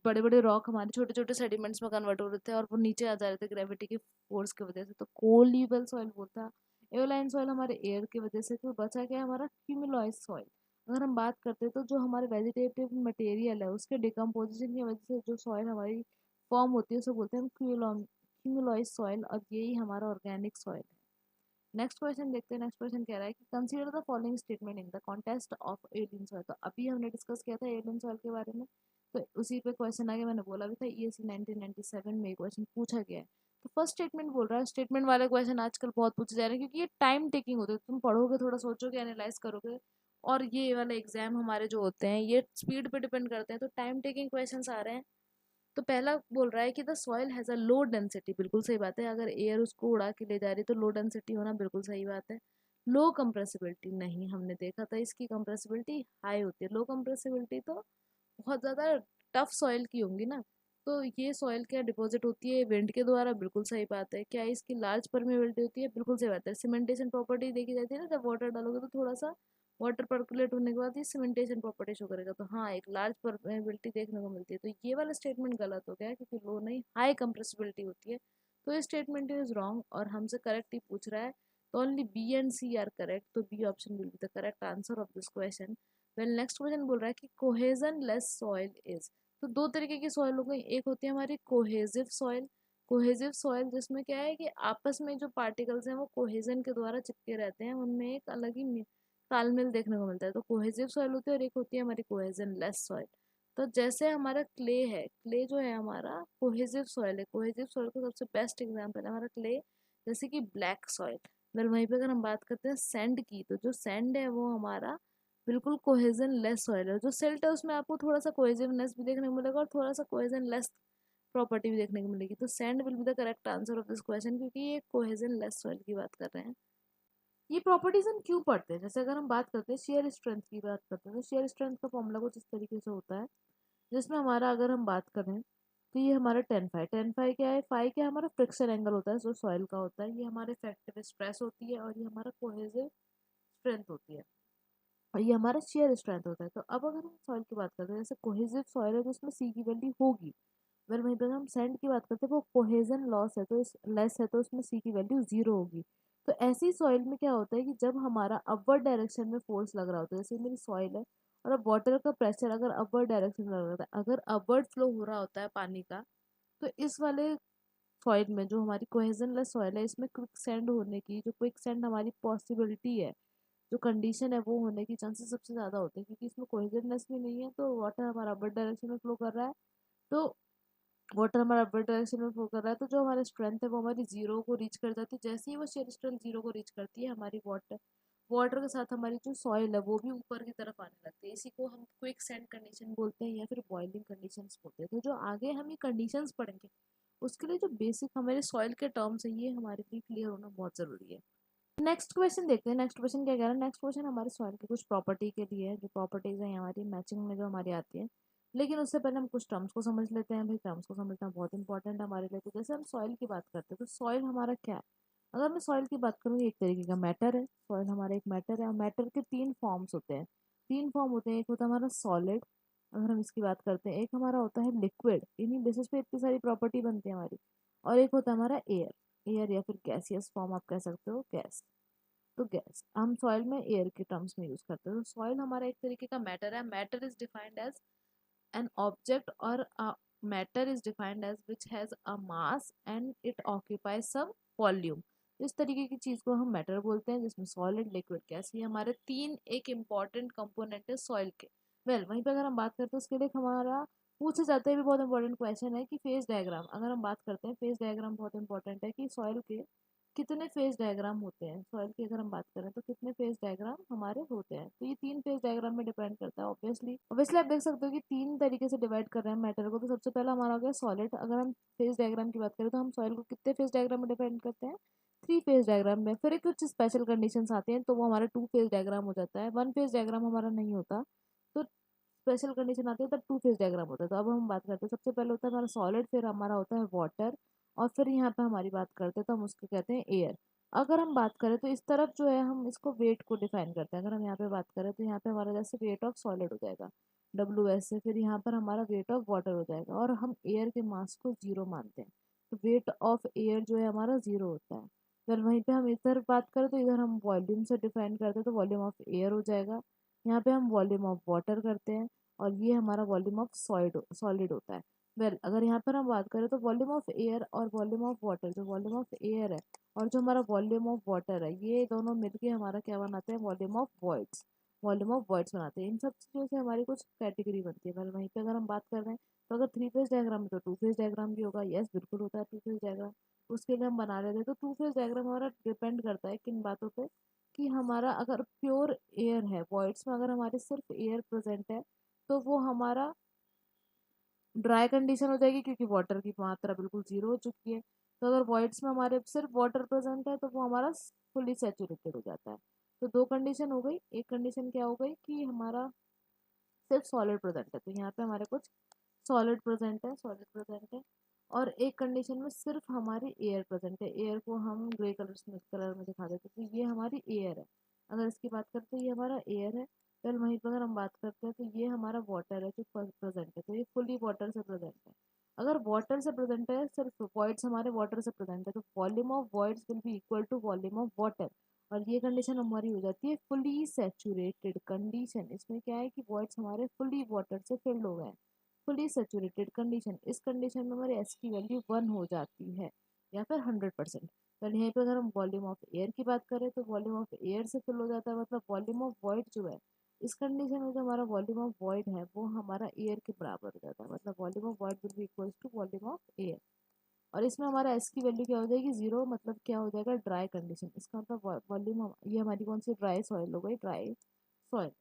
बड़े बड़े रॉक हमारे छोटे छोटे सेडिमेंट्स में कन्वर्ट हो रहे थे और वो नीचे आ जा रहे थे ग्रेविटी की फोर्स की वजह से, तो कोलिबल सॉइल बोलता। एओलाइन सॉइल हमारे एयर की वजह से। तो बचा क्या हमारा क्यूमुलॉइस सॉइल। अगर हम बात करते हैं तो जो हमारे वेजिटेटिव मटेरियल है उसके डिकम्पोजिशन की वजह से जो सॉइल हमारी फॉर्म होती है उसे बोलते हैं हम क्यूमुलॉइस सॉइल, और यही हमारा ऑर्गेनिक सॉइल है। नेक्स्ट क्वेश्चन देखते हैं। नेक्स्ट क्वेश्चन कह रहा है कि consider the following statement in the context of alien soil. तो अभी हमने डिस्कस किया था एलियन सॉइल के बारे में, तो उसी पे क्वेश्चन आगे मैंने बोला भी था ईएससी 1997 में क्वेश्चन पूछा गया है। तो फर्स्ट स्टेटमेंट बोल रहा है, स्टेटमेंट वाले क्वेश्चन आजकल बहुत पूछे जा रहे हैं क्योंकि ये टाइम टेकिंग होते हैं, तुम पढ़ोगे थोड़ा सोचोगे एनालाइज करोगे, और ये वाले एग्जाम हमारे जो होते हैं ये स्पीड पे डिपेंड करते हैं, तो टाइम टेकिंग क्वेश्चन आ रहे हैं। तो पहला बोल रहा है कि the soil has a low density, बिल्कुल सही बात है, अगर एयर उसको उड़ा के ले जा रही है तो लो डेंसिटी होना बिल्कुल सही बात है। लो कंप्रेसिबिलिटी नहीं, हमने देखा था इसकी कंप्रेसिबिलिटी हाई होती है। लो कंप्रेसिबिलिटी तो बहुत ज़्यादा टफ सॉइल की होंगी ना। तो ये सॉइल क्या डिपॉजिट होती है विंड के द्वारा, बिल्कुल सही बात है। क्या इसकी लार्ज परमेबिलिटी होती है, बिल्कुल सही बात है। सीमेंटेशन प्रॉपर्टी देखी जाती है ना, जब वाटर डालोगे तो थोड़ा सा वाटर पर्कुलेट होने के बाद ये सीमेंटेशन प्रॉपर्टी शो करेगा, तो हाँ एक लार्ज परमेबिलिटी देखने को मिलती है। तो ये वाला स्टेटमेंट गलत हो गया क्योंकि लो नहीं हाई कंप्रेसिबिलिटी होती है, तो ये स्टेटमेंट इज रॉन्ग और हमसे करेक्ट ही पूछ रहा है। तो only B and C are correct, तो B option will be the correct answer of this question. Well next question बोल रहा है कि कोहेजन लेस सॉइल इज। तो दो तरीके की सॉइल हो गई, एक होती है हमारी कोहेजिव सॉइल। कोहेजिव सॉइल जिसमें क्या है कि आपस में जो पार्टिकल्स हैं वो कोहेजन के द्वारा चिपके रहते हैं, उनमें एक अलग ही तालमेल देखने को मिलता है, तो कोहेजिव सॉइल होती है। और एक होती है हमारी कोहेजन लेस सॉइल। तो जैसे हमारा क्ले है, क्ले जो है हमारा कोहेजिव सॉइल है। कोहेजिव सॉइल का सबसे बेस्ट एग्जांपल है हमारा क्ले, जैसे कि ब्लैक सॉइल। फिर वहीं पे अगर हम बात करते हैं सैंड की, तो जो सैंड है वो हमारा बिल्कुल कोहेजन लेस सॉइल है। जो सिल्ट है उसमें आपको थोड़ा सा कोहेजिवनेस भी देखने को मिलेगा और थोड़ा सा कोहेजन लेस प्रॉपर्टी भी देखने को मिलेगी। तो sand will be the correct answer of this question, क्योंकि ये कोहेजन लेस सॉइल की बात कर रहे हैं। ये प्रॉपर्टीज हम क्यों पढ़ते हैं? जैसे अगर हम बात करते हैं शेयर स्ट्रेंथ की बात करते हैं, तो शेयर स्ट्रेंथ का फॉर्मूला कुछ इस तरीके से होता है, जिसमें हमारा अगर हम बात करें तो ये हमारा 10 फाई, 10 फाई क्या है, फाई क्या हमारा फ्रिक्शन एंगल होता है जो सॉइल का होता है, ये हमारे इफेक्टिव स्ट्रेस होती है, और ये हमारा कोहेसिव स्ट्रेंथ होती है, और ये हमारा शेयर स्ट्रेंथ होता है। तो अब अगर हम सॉइल की बात करते हैं, जैसे कोहेसिव सॉइल है तो उसमें सी की वैल्यू होगी, अगर वहीं पर हम सैंड की बात करते हैं वो कोहेजन लॉस है तो इस लेस है तो उसमें सी की वैल्यू 0 होगी। तो ऐसी सॉइल में क्या होता है कि जब हमारा अपवर्ड डायरेक्शन में फोर्स लग रहा होता है, जैसे मेरी सॉइल है और अब वाटर का प्रेशर अगर अपवर्ड डायरेक्शन में लग रहा होता है, अगर अपवर्ड फ्लो हो रहा होता है पानी का, तो इस वाले सॉइल में जो हमारी कोहेजनलेस सॉइल है इसमें क्विक सैंड होने की, जो क्विक सैंड हमारी पॉसिबिलिटी है, जो कंडीशन है वो होने की चांसेस सबसे ज़्यादा होते हैं, क्योंकि इसमें कोहेजनलेस भी नहीं है तो वाटर हमारा अपवर्ड डायरेक्शन में फ्लो कर रहा है। तो वाटर हमारा अपवर्ड डायरेक्शन में फ्लो कर रहा है, तो जो हमारी स्ट्रेंथ है वो हमारी जीरो को रीच कर जाती है। जैसे ही वो शेयर स्ट्रेंथ जीरो को रीच करती है, हमारी वाटर वाटर के साथ हमारी जो सॉइल है वो भी ऊपर की तरफ आने लगती है। इसी को हम क्विक सैंड कंडीशन बोलते हैं या फिर बॉइलिंग कंडीशंस बोलते हैं। तो जो आगे हम ये कंडीशंस पढ़ेंगे उसके लिए जो बेसिक हमारे सॉइल के टर्म्स है ये हमारे लिए क्लियर होना बहुत ज़रूरी है। नेक्स्ट क्वेश्चन देखते हैं। नेक्स्ट क्वेश्चन क्या कह रहा है? नेक्स्ट क्वेश्चन हमारे सॉइल के कुछ प्रॉपर्टी के लिए है, जो प्रॉपर्टीज है हमारी मैचिंग में जो हमारी आती है। लेकिन उससे पहले हम कुछ टर्म्स को समझ लेते हैं। भाई टर्म्स को समझना बहुत इंपॉर्टेंट है हमारे लिए। तो जैसे हम सॉइल की बात करते हैं तो सॉइल हमारा क्या है? अगर मैं सॉइल की बात करूँ, एक तरीके का मैटर है। सॉइल हमारा एक मैटर है और मैटर के तीन फॉर्म्स होते हैं। तीन फॉर्म होते हैं, एक होता है हमारा सॉलिड, अगर हम इसकी बात करते हैं, एक हमारा होता है लिक्विड, इन्हीं बेसिस पे इतनी सारी प्रॉपर्टी बनती है हमारी, और एक होता है हमारा एयर। एयर या फिर गैसियस फॉर्म आप कह सकते हो, गैस। तो गैस हम सॉइल में एयर के टर्म्स में यूज करते हैं। तो सॉइल हमारा एक तरीके का मैटर है। Matter is defined as an object और matter is defined as which has a mass and it occupies some volume. इस तरीके की चीज को हम मैटर बोलते हैं, जिसमें सॉलिड, लिक्विड, गैस, ये हमारे तीन एक इम्पॉर्टेंट कंपोनेंट है सॉइल के। वहीं पे अगर हम बात करते हैं उसके लिए हमारा पूछे जाते हैं भी बहुत इंपॉर्टेंट क्वेश्चन है कि फेज डायग्राम, अगर हम बात करते हैं फेज डायग्राम बहुत इंपॉर्टेंट है कि सॉइल के कितने फेज डायग्राम होते हैं। सॉइल की अगर हम बात करें तो कितने फेज डायग्राम हमारे होते हैं, तो ये तीन फेज डायग्राम में डिपेंड करता है। ऑब्वियसली ऑब्वियसली आप देख सकते हो कि तीन तरीके से डिवाइड कर रहे हैं मैटर को। तो सबसे पहला हमारा हो गया सॉलिड। अगर हम फेज डायग्राम की बात करें तो हम सॉइल को कितने फेज डायग्राम में डिपेंड करते हैं? 3 फेज डायग्राम में। फिर कुछ स्पेशल कंडीशंस आते हैं तो वो हमारा 2 फेज डायग्राम हो जाता है, 1 फेज डायग्राम हमारा नहीं होता। तो स्पेशल कंडीशन आती है तब 2 फेज डायग्राम होता है। तो अब हम बात करते हैं, सबसे पहले होता है हमारा सॉलिड, फिर हमारा होता है वाटर, और फिर यहाँ पे हमारी बात करते हैं तो हम उसको कहते हैं एयर। अगर हम बात करें तो इस तरफ जो है हम इसको वेट को डिफाइन करते हैं। अगर हम यहाँ पे बात करें तो यहाँ पे हमारा जैसे वेट ऑफ सॉलिड हो जाएगा WS से, फिर यहाँ पर हमारा वेट ऑफ वाटर हो जाएगा, और हम एयर के मास को 0 मानते हैं। तो वेट ऑफ एयर जो है हमारा 0 होता है। फिर वहीं पे हम इधर बात करें तो इधर हम वॉल्यूम से डिफाइन करते हैं, तो वॉल्यूम ऑफ एयर हो जाएगा। यहाँ पे हम वॉल्यूम ऑफ वाटर करते हैं, और ये हमारा वॉल्यूम ऑफ सॉलिड होता है। अगर यहाँ पर हम बात करें तो वॉल्यूम ऑफ एयर और वॉल्यूम ऑफ वाटर, जो वॉल्यूम ऑफ एयर है और जो हमारा वॉल्यूम ऑफ वाटर है, ये दोनों मिलके हमारा क्या बनाते हैं? वॉल्यूम ऑफ वॉइड्स बनाते हैं। इन सब चीज़ों से हमारी कुछ कैटेगरी बनती है। वहीं पे अगर हम बात कर रहे हैं तो अगर 3 फेज डायग्राम है तो 2 फेज डायग्राम भी होगा। यस, बिल्कुल होता है 2 फेज डायग्राम। उसके लिए हम बना लेते हैं। तो 2 फेज डायग्राम हमारा डिपेंड करता है किन बातों पे, कि हमारा अगर प्योर एयर है, वॉइड्स में अगर हमारे सिर्फ एयर प्रेजेंट है तो वो हमारा ड्राई कंडीशन हो जाएगी, क्योंकि वाटर की मात्रा बिल्कुल 0 हो चुकी है। तो अगर वॉइड्स में हमारे सिर्फ वाटर प्रेजेंट है तो वो हमारा फुली सेचुरेटेड हो जाता है। तो दो कंडीशन हो गई। एक कंडीशन क्या हो गई कि हमारा सिर्फ सॉलिड प्रेजेंट है, तो यहाँ पे हमारे कुछ सॉलिड प्रेजेंट है। और एक कंडीशन में सिर्फ हमारी एयर प्रेजेंट है। एयर को हम ग्रे कलर में दिखा देते हैं, तो ये हमारी एयर है। अगर इसकी बात करते हैं ये हमारा एयर है। फिर वहीं पर अगर हम बात करते हैं तो ये हमारा वाटर है जो प्रेजेंट है, तो ये फुली वाटर से प्रेजेंट है। अगर वाटर से प्रेजेंट है, सिर्फ वॉइड्स हमारे वाटर से प्रेजेंट है, तो volume of voids will be equal to volume of water. और ये कंडीशन हमारी हो जाती है फुली सैचुरेटेड कंडीशन। इसमें क्या है कि वॉइड्स हमारे फुली वाटर से फिल्ड हो गए हैं, फुली सैचुरेटेड कंडीशन। इस कंडीशन में हमारे एस की वैल्यू 1 हो जाती है, या फिर 100%। तो यहीं पे अगर हम वॉल्यूम ऑफ एयर की बात करें तो वॉल्यूम ऑफ एयर से फिल हो जाता है, मतलब वॉल्यूम ऑफ वॉइड जो है इस कंडीशन में जो हमारा वॉल्यूम ऑफ वॉइड है वो हमारा एयर के बराबर हो जाता है, मतलब volume of void will be equals to volume of air. और इसमें हमारा एस की वैल्यू क्या हो जाएगी? 0, मतलब क्या हो जाएगा? Dry condition. इसका मतलब वॉल्यूम, ये हमारी कौन सी ड्राई सॉइल हो गई? Dry soil.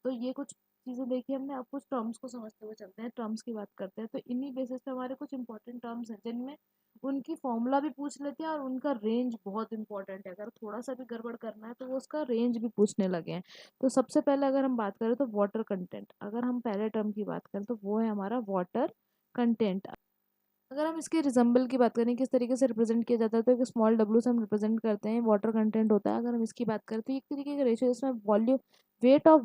तो ये कुछ चीज़ें देखी हमने। अब कुछ टर्म्स को समझते हुए चलते हैं, टर्म्स की बात करते हैं। तो इन्हीं बेसिस पे हमारे कुछ इंपॉर्टेंट टर्म्स हैं जिनमें उनकी फॉर्मूला भी पूछ लेते हैं और उनका रेंज बहुत इंपॉर्टेंट है। अगर थोड़ा सा भी गड़बड़ करना है तो वो उसका रेंज भी पूछने लगे हैं। तो सबसे पहले अगर हम बात करें तो वाटर कंटेंट, अगर हम पहले टर्म की बात करें तो वो है हमारा वाटर कंटेंट। अगर हम इसके रिजम्बल की बात करें किस तरीके से रिप्रेजेंट किया जाता है, तो एक स्मॉल डब्ल्यू से हम रिप्रेजेंट करते हैं, वाटर कंटेंट होता है। अगर हम इसकी बात करें तो एक तरीके का रेशियो इसमें volume, weight of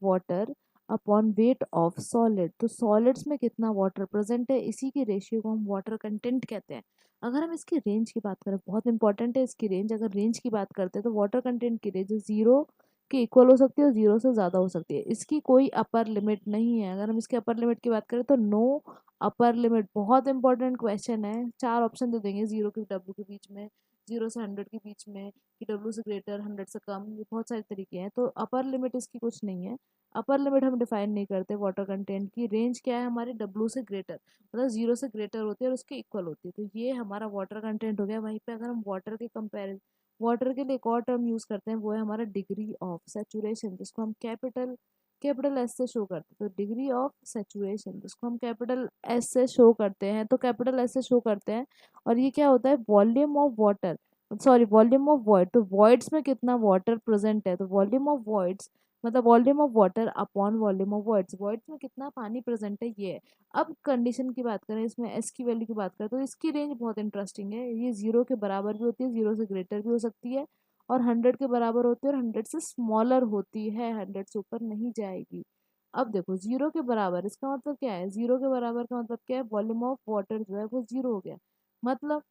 water upon weight of solid. तो सॉलिड्स में कितना वाटर प्रेजेंट है, इसी की रेशियो को हम वाटर कंटेंट कहते हैं। अगर हम इसकी रेंज की बात करें, बहुत इंपॉर्टेंट है इसकी रेंज। अगर रेंज की बात करते हैं तो वाटर कंटेंट की रेंज 0 के इक्वल हो सकती है और 0 से ज़्यादा हो सकती है। इसकी कोई अपर लिमिट नहीं है। अगर हम इसके अपर लिमिट की बात करें तो नो अपर लिमिट। बहुत इंपॉर्टेंट क्वेश्चन है। 4 ऑप्शन दे देंगे, 0 के डब्ल्यू के बीच में, 0 से 100 के बीच में, कि डब्ल्यू से ग्रेटर, 100 से कम। ये बहुत सारे तरीके हैं। तो अपर लिमिट इसकी कुछ नहीं है। अपर लिमिट हम डिफाइन नहीं करते वाटर कंटेंट की। रेंज क्या है हमारी, डब्ल्यू से ग्रेटर, मतलब 0 से ग्रेटर होती है और उसके इक्वल होती है। तो ये हमारा वाटर कंटेंट हो गया। वहीं पे अगर हम वाटर के लिए एक और टर्म यूज करते हैं, वो है हमारा डिग्री ऑफ सेचुरेशन, जिसको हम कैपिटल कैपिटल एस से शो करते हैं। तो डिग्री ऑफ सेचुरेशन, जिसको हम कैपिटल एस से शो करते हैं, तो कैपिटल एस से शो करते हैं। और ये क्या होता है, volume of water, sorry volume of void. तो वॉइड्स में कितना वाटर प्रेजेंट है, तो वॉल्यूम ऑफ वॉइड्स मतलब volume of water upon volume of voids. Voids में कितना पानी प्रेजेंट है, ये है। अब कंडीशन की बात करें, इसमें एस की वैल्यू की बात करें तो इसकी रेंज बहुत इंटरेस्टिंग है। ये 0 के बराबर भी होती है, 0 से ग्रेटर भी हो सकती है, और 100 के बराबर होती है, और 100 से स्मॉलर होती है, 100 से ऊपर नहीं जाएगी। अब देखो 0 के बराबर, इसका मतलब क्या है, 0 के बराबर का मतलब क्या है, वॉल्यूम ऑफ वाटर जो है वो 0 हो गया। मतलब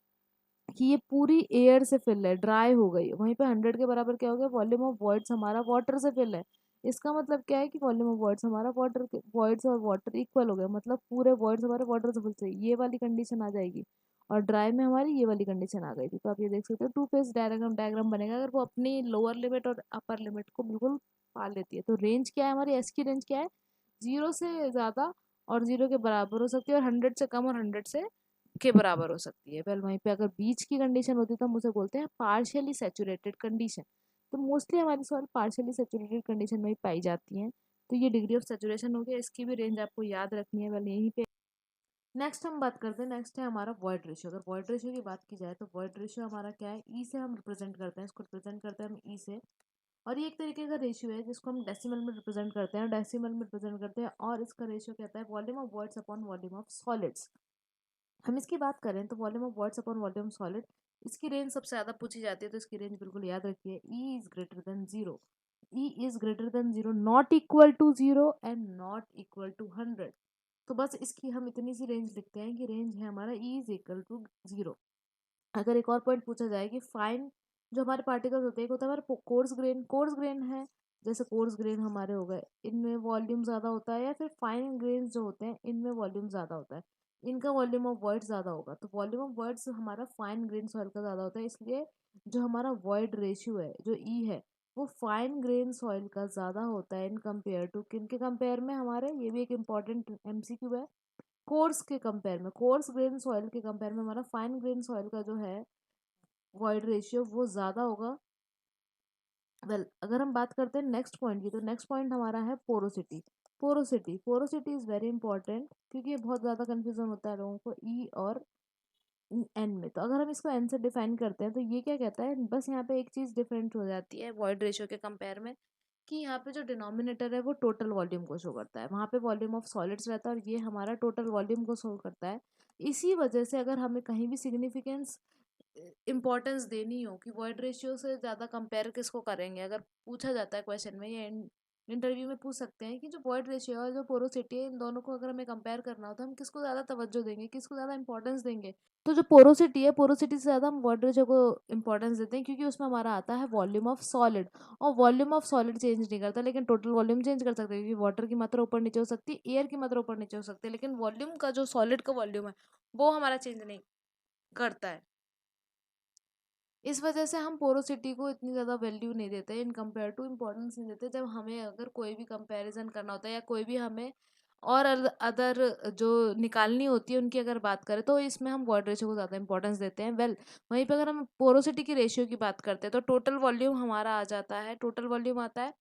कि ये पूरी एयर से फिल है, ड्राई हो गई। वहीं पे 100 के बराबर क्या हो गया, वॉल्यूम ऑफ वॉइड्स हमारा वाटर से फिल है। इसका मतलब क्या है कि वॉल्यूम ऑफ वॉइड्स हमारा वाटर के, वॉइड्स और वाटर इक्वल हो गया, मतलब पूरे वॉइड्स हमारे वाटर से फिल से, ये वाली कंडीशन आ जाएगी। और ड्राई में हमारी ये वाली कंडीशन आ गई थी। तो आप ये देख सकते हो टू फेज डायग्राम बनेगा अगर वो अपनी लोअर लिमिट और अपर लिमिट को बिल्कुल पाल लेती है। तो रेंज क्या है हमारी, एस की रेंज क्या है, 0 से ज़्यादा और 0 के बराबर हो सकती है, और 100 से कम और 100 से के बराबर हो सकती है। वेल वहीं पे अगर बीच की कंडीशन होती है तो हम उसे बोलते हैं पार्शियली सैचुरेटेड कंडीशन। तो मोस्टली हमारी सॉइल पार्शियली सैचुरेटेड कंडीशन में ही पाई जाती हैं। तो ये डिग्री ऑफ सैचुरेशन हो गया, इसकी भी रेंज आपको याद रखनी है। वेल यहीं पे नेक्स्ट हम बात करते हैं, नेक्स्ट है हमारा वॉइड रेशियो। अगर वॉइड रेशियो की बात की जाए तो वॉइड रेशियो हमारा क्या है, ई से हम रिप्रेजेंट करते हैं, इसको रिप्रेजेंट करते हैं हम ई से। और ये एक तरीके का रेशियो है जिसको हम डेसिमल में रिप्रेजेंट करते हैं, डेसिमल में रिप्रेजेंट करते हैं। और इसका रेशियो कहता है volume of voids upon volume of solids. हम इसकी बात करें तो volume of voids upon volume solid, इसकी रेंज सबसे ज़्यादा पूछी जाती है। तो इसकी रेंज बिल्कुल याद रखिए, e is greater than zero, e is greater than zero, not equal to zero and not equal to 100। तो बस इसकी हम इतनी सी रेंज लिखते हैं कि रेंज है हमारा e is equal to zero. अगर एक और पॉइंट पूछा जाए कि फाइन जो हमारे पार्टिकल्स होते हैं, एक होता है हमारे कोर्स ग्रेन है, जैसे कोर्स ग्रेन हमारे हो गए, इनमें वॉल्यूम ज़्यादा होता है, या फिर फाइन ग्रेन्स जो होते हैं इनमें वॉल्यूम ज़्यादा होता है, इनका वॉल्यूम ऑफ वर्ड्स ज़्यादा होगा। तो वॉल्यूम ऑफ वर्ड्स हमारा फाइन ग्रेन सॉइल का ज़्यादा होता है, इसलिए जो हमारा वॉइड रेशियो है जो ई है वो फाइन ग्रेन सॉइल का ज़्यादा होता है इन कंपेयर टू, किन के कंपेयर में, हमारे, ये भी एक इंपॉर्टेंट एमसीक्यू है, कोर्स के कंपेयर में, कोर्स ग्रेन सॉइल के कंपेयर में हमारा फाइन ग्रेन सॉइल का जो है वॉइड रेशियो वो ज़्यादा होगा। वेल अगर हम बात करते हैं नेक्स्ट पॉइंट की, तो नेक्स्ट पॉइंट हमारा है porosity. Porosity is very important, क्योंकि ये बहुत ज़्यादा कन्फ्यूजन होता है लोगों को ई और एन में। तो अगर हम इसको एन से डिफाइन करते हैं तो ये क्या कहता है, बस यहाँ पे एक चीज़ डिफरेंट हो जाती है वॉइड रेशियो के कंपेयर में, कि यहाँ पे जो डिनोमिनेटर है वो टोटल वॉल्यूम को शो करता है, वहाँ पे वॉल्यूम ऑफ सॉलिड्स रहता है, और ये हमारा टोटल वॉल्यूम को शो करता है। इसी वजह से अगर हमें कहीं भी सिग्निफिकेंस इंपॉर्टेंस देनी हो कि वॉइड रेशियो से ज़्यादा कंपेयर किसको करेंगे, अगर पूछा जाता है क्वेश्चन में या इंटरव्यू में पूछ सकते हैं कि जो वॉइड रेशियो और जो पोरोसिटी है, इन दोनों को अगर हमें कंपेयर करना हो तो हम किसको ज़्यादा तवज्जो देंगे, किसको ज़्यादा इंपॉर्टेंस देंगे। तो जो पोरोसिटी है, पोरोसिटी से ज़्यादा हम वॉइड रेशियो को इंपॉर्टेंस देते हैं, क्योंकि उसमें हमारा आता है वॉल्यूम ऑफ सॉलिड, और वॉल्यूम ऑफ सॉलिड चेंज नहीं करता, लेकिन टोटल वॉल्यूम चेंज कर सकते हैं, क्योंकि वाटर की मात्रा ऊपर नीचे हो सकती है, एयर की मात्रा ऊपर नीचे हो सकती है, लेकिन वॉल्यूम का जो सॉलिड का वॉल्यूम है वो हमारा चेंज नहीं करता है। इस वजह से हम पोरोसिटी को इतनी ज़्यादा वैल्यू नहीं देते इन कंपेयर टू, इम्पोर्टेंस नहीं देते जब हमें अगर कोई भी कंपैरिजन करना होता है, या कोई भी हमें और अदर जो निकालनी होती है उनकी अगर बात करें, तो इसमें हम वॉइड रेशियो को ज़्यादा इंपॉर्टेंस देते हैं। वेल वहीं पे अगर हम पोरोसिटी की रेशियो की बात करते हैं तो टोटल वॉल्यूम हमारा आ जाता है, टोटल वॉल्यूम आता है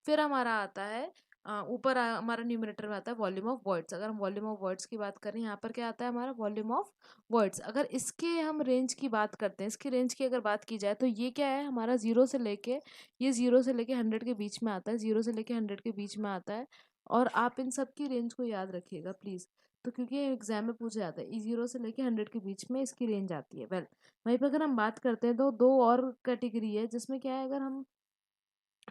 फिर हमारा आता है ऊपर हमारा न्यूमरेटर में आता है वॉल्यूम ऑफ वॉइड्स। अगर हम वॉल्यूम ऑफ वॉइड्स की बात करें, यहाँ पर क्या आता है हमारा वॉल्यूम ऑफ वॉइड्स। अगर इसके हम रेंज की बात करते हैं, इसकी रेंज की अगर बात की जाए तो ये क्या है हमारा 0 से लेके, ये 0 से लेके 100 के बीच में आता है, 0 से लेके 100 के बीच में आता है। और आप इन सब की रेंज को याद रखिएगा प्लीज़, तो क्योंकि एग्जाम में पूछा जाता है, 0 से लेके 100 के बीच में इसकी रेंज आती है। वेल, वहीं पर अगर हम बात करते हैं तो दो और कैटेगरी है, जिसमें क्या है, अगर हम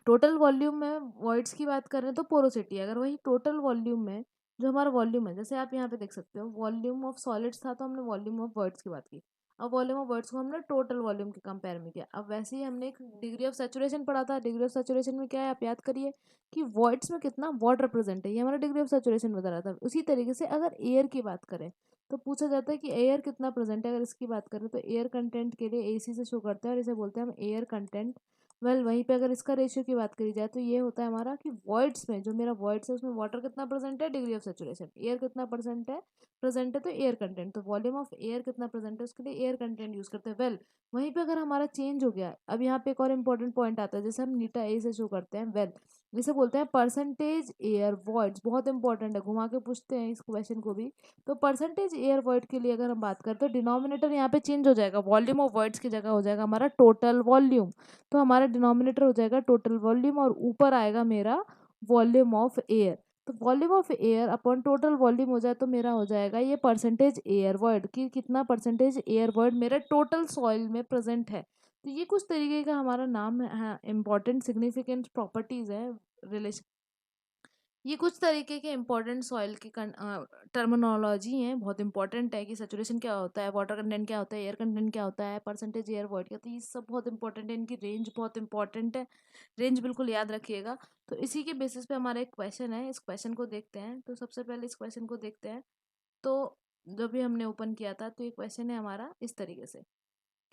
टोटल वॉल्यूम में वॉइड्स की बात कर रहे हैं तो पोरोसिटी। अगर वही टोटल वॉल्यूम में जो हमारा वॉल्यूम है, जैसे आप यहाँ पे देख सकते हो वॉल्यूम ऑफ सॉलिड्स था तो हमने वॉल्यूम ऑफ वर्ड्स की बात की। अब वॉल्यूम ऑफ वर्ड्स को हमने टोटल वॉल्यूम के कंपेयर में किया। अब वैसे ही हमने एक डिग्री ऑफ सैचुरेशन पढ़ा था। डिग्री ऑफ सैचुरेशन में क्या है आप याद करिए कि वॉइड्स में कितना वाटर प्रेजेंट है, ये हमारा डिग्री ऑफ सैचुरेशन बता रहा था। उसी तरीके से अगर एयर की बात करें तो पूछा जाता है कि एयर कितना प्रेजेंट है। अगर इसकी बात करें तो एयर कंटेंट के लिए AC से शो करते हैं और इसे बोलते हैं हम एयर कंटेंट। वेल, वहीं पे अगर इसका रेशियो की बात करी जाए तो ये होता है हमारा कि वॉइड्स में, जो मेरा वॉइड्स है उसमें वाटर कितना परसेंट है, डिग्री ऑफ सेचुरेशन। एयर कितना परसेंट है, प्रेजेंट है, तो एयर कंटेंट, तो वॉल्यूम ऑफ एयर कितना प्रेजेंट है उसके लिए एयर कंटेंट यूज करते हैं। वेल, वहीं पे अगर हमारा चेंज हो गया, अब यहाँ पे एक और इंपॉर्टेंट पॉइंट आता है, जैसे हम नीटा ए से शो करते हैं। वेल, इसे बोलते हैं परसेंटेज एयर वॉइड्स। बहुत इंपॉर्टेंट है, घुमा के पूछते हैं इस क्वेश्चन को भी। तो परसेंटेज एयर वॉइड के लिए अगर हम बात करते हैं, डिनोमिनेटर यहाँ पे चेंज हो जाएगा, वॉल्यूम ऑफ वॉइड्स की जगह हो जाएगा हमारा टोटल वॉल्यूम। तो हमारा डिनोमिनेटर हो जाएगा टोटल वॉल्यूम और ऊपर आएगा मेरा वॉल्यूम ऑफ एयर। तो volume of air upon total volume हो जाए तो मेरा हो जाएगा ये परसेंटेज एयर वॉइड, कि कितना परसेंटेज एयर वॉइड मेरे टोटल सॉइल में प्रेजेंट है। तो ये कुछ तरीके का हमारा नाम है, इंपॉर्टेंट सिग्निफिकेंट प्रॉपर्टीज है रिलेशन। ये कुछ तरीके के इंपॉर्टेंट सॉइल की टर्मिनोलॉजी हैं, बहुत इंपॉर्टेंट है कि सैचुरेशन क्या होता है, वाटर कंटेंट क्या होता है, एयर कंटेंट क्या होता है, परसेंटेज एयर वॉइड क्या होता है, ये सब बहुत इंपॉर्टेंट है। इनकी रेंज बहुत इंपॉर्टेंट है, रेंज बिल्कुल याद रखिएगा। तो इसी के बेसिस पे हमारा एक क्वेश्चन है, इस क्वेश्चन को देखते हैं। तो सबसे पहले इस क्वेश्चन को देखते हैं। तो जब भी हमने ओपन किया था तो ये क्वेश्चन है हमारा इस तरीके से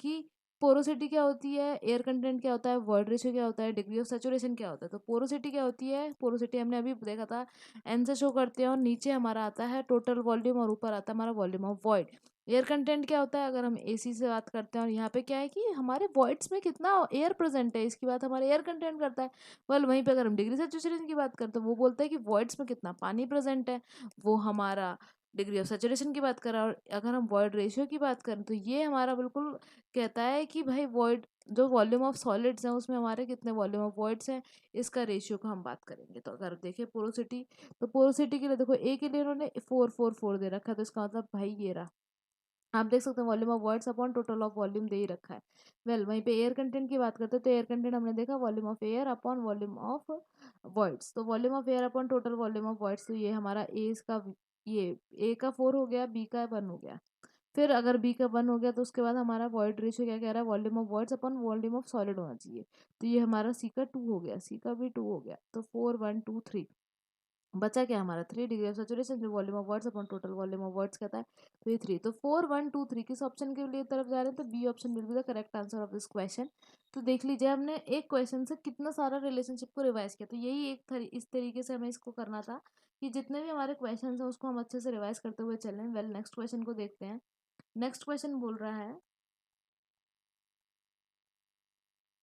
कि पोरोसिटी क्या होती है, एयर कंटेंट क्या होता है, वर्ड रेशियो क्या होता है, डिग्री ऑफ सैचुरेशन क्या होता है। तो पोरोसिटी क्या होती है, पोरोसिटी हमने अभी देखा था, एन से शो करते हैं और नीचे हमारा आता है टोटल वॉल्यूम और ऊपर आता है हमारा volume of void. Air content क्या होता है, अगर हम AC से बात करते हैं और यहाँ पे क्या है कि हमारे वॉइड्स में कितना एयर प्रेजेंट है, इसकी बात हमारे एयर कंटेंट करता है। वेल, वहीं पे अगर हम डिग्री सैचुरेशन की बात करते हैं वो बोलता है कि वॉइड्स में कितना पानी प्रेजेंट है, वो हमारा डिग्री ऑफ सैचुरेशन की बात कर रहा है। और अगर हम वॉइड रेशियो की बात करें तो ये हमारा बिल्कुल कहता है कि भाई वॉइड, जो वॉल्यूम ऑफ सॉलिड्स हैं उसमें हमारे कितने वॉल्यूम ऑफ वॉइड्स हैं, इसका रेशियो को हम बात करेंगे। तो अगर देखें पोरोसिटी, तो पोरोसिटी के लिए देखो ए के लिए उन्होंने 4 4 4 दे रखा है, तो इसका मतलब भाई ये रहा, आप देख सकते हैं volume of voids upon total of volume दे ही रखा है। वेल, वहीं पे एयर कंटेंट की बात करते हैं तो एयर कंटेंट हमने देखा volume of air upon volume of voids. तो volume of air upon total volume of voids, तो ये हमारा ए इसका, ये ए का 4 हो गया, बी का 1 हो गया। फिर अगर बी का 1 हो गया तो उसके बाद हमारा वॉइड रेशियो क्या कह रहा है, volume of voids upon volume of solid होना चाहिए। तो ये हमारा सी का 2 हो गया, सी का भी 2 हो गया। तो 4 1 2 3 बचा क्या हमारा 3, डिग्री ऑफ सैचुरेशन जो volume of voids upon total volume of words कहता है। तो ये 3, तो 4 1 2 3 किस ऑप्शन के लिए तरफ जा रहे हैं, तो B option will be the correct answer of this question. तो देख लीजिए हमने एक क्वेश्चन से कितना सारा रिलेशनशिप को रिवाइज किया। तो यही इस तरीके से हमें इसको करना था कि जितने भी हमारे क्वेश्चन हैं उसको हम अच्छे से रिवाइज करते हुए चलें। वेल, नेक्स्ट क्वेश्चन को देखते हैं। नेक्स्ट क्वेश्चन बोल रहा है,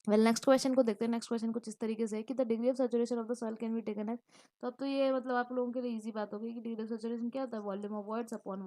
नेक्स्ट क्वेश्चन को देखते हैं। नेक्स्ट क्वेश्चन कुछ इस तरीके से है कि the degree of saturation of the soil can be taken as. तो अब तो ये मतलब आप लोगों के लिए इजी बात हो गई कि डिग्री ऑफ सैचुरेशन क्या होता है, volume of voids upon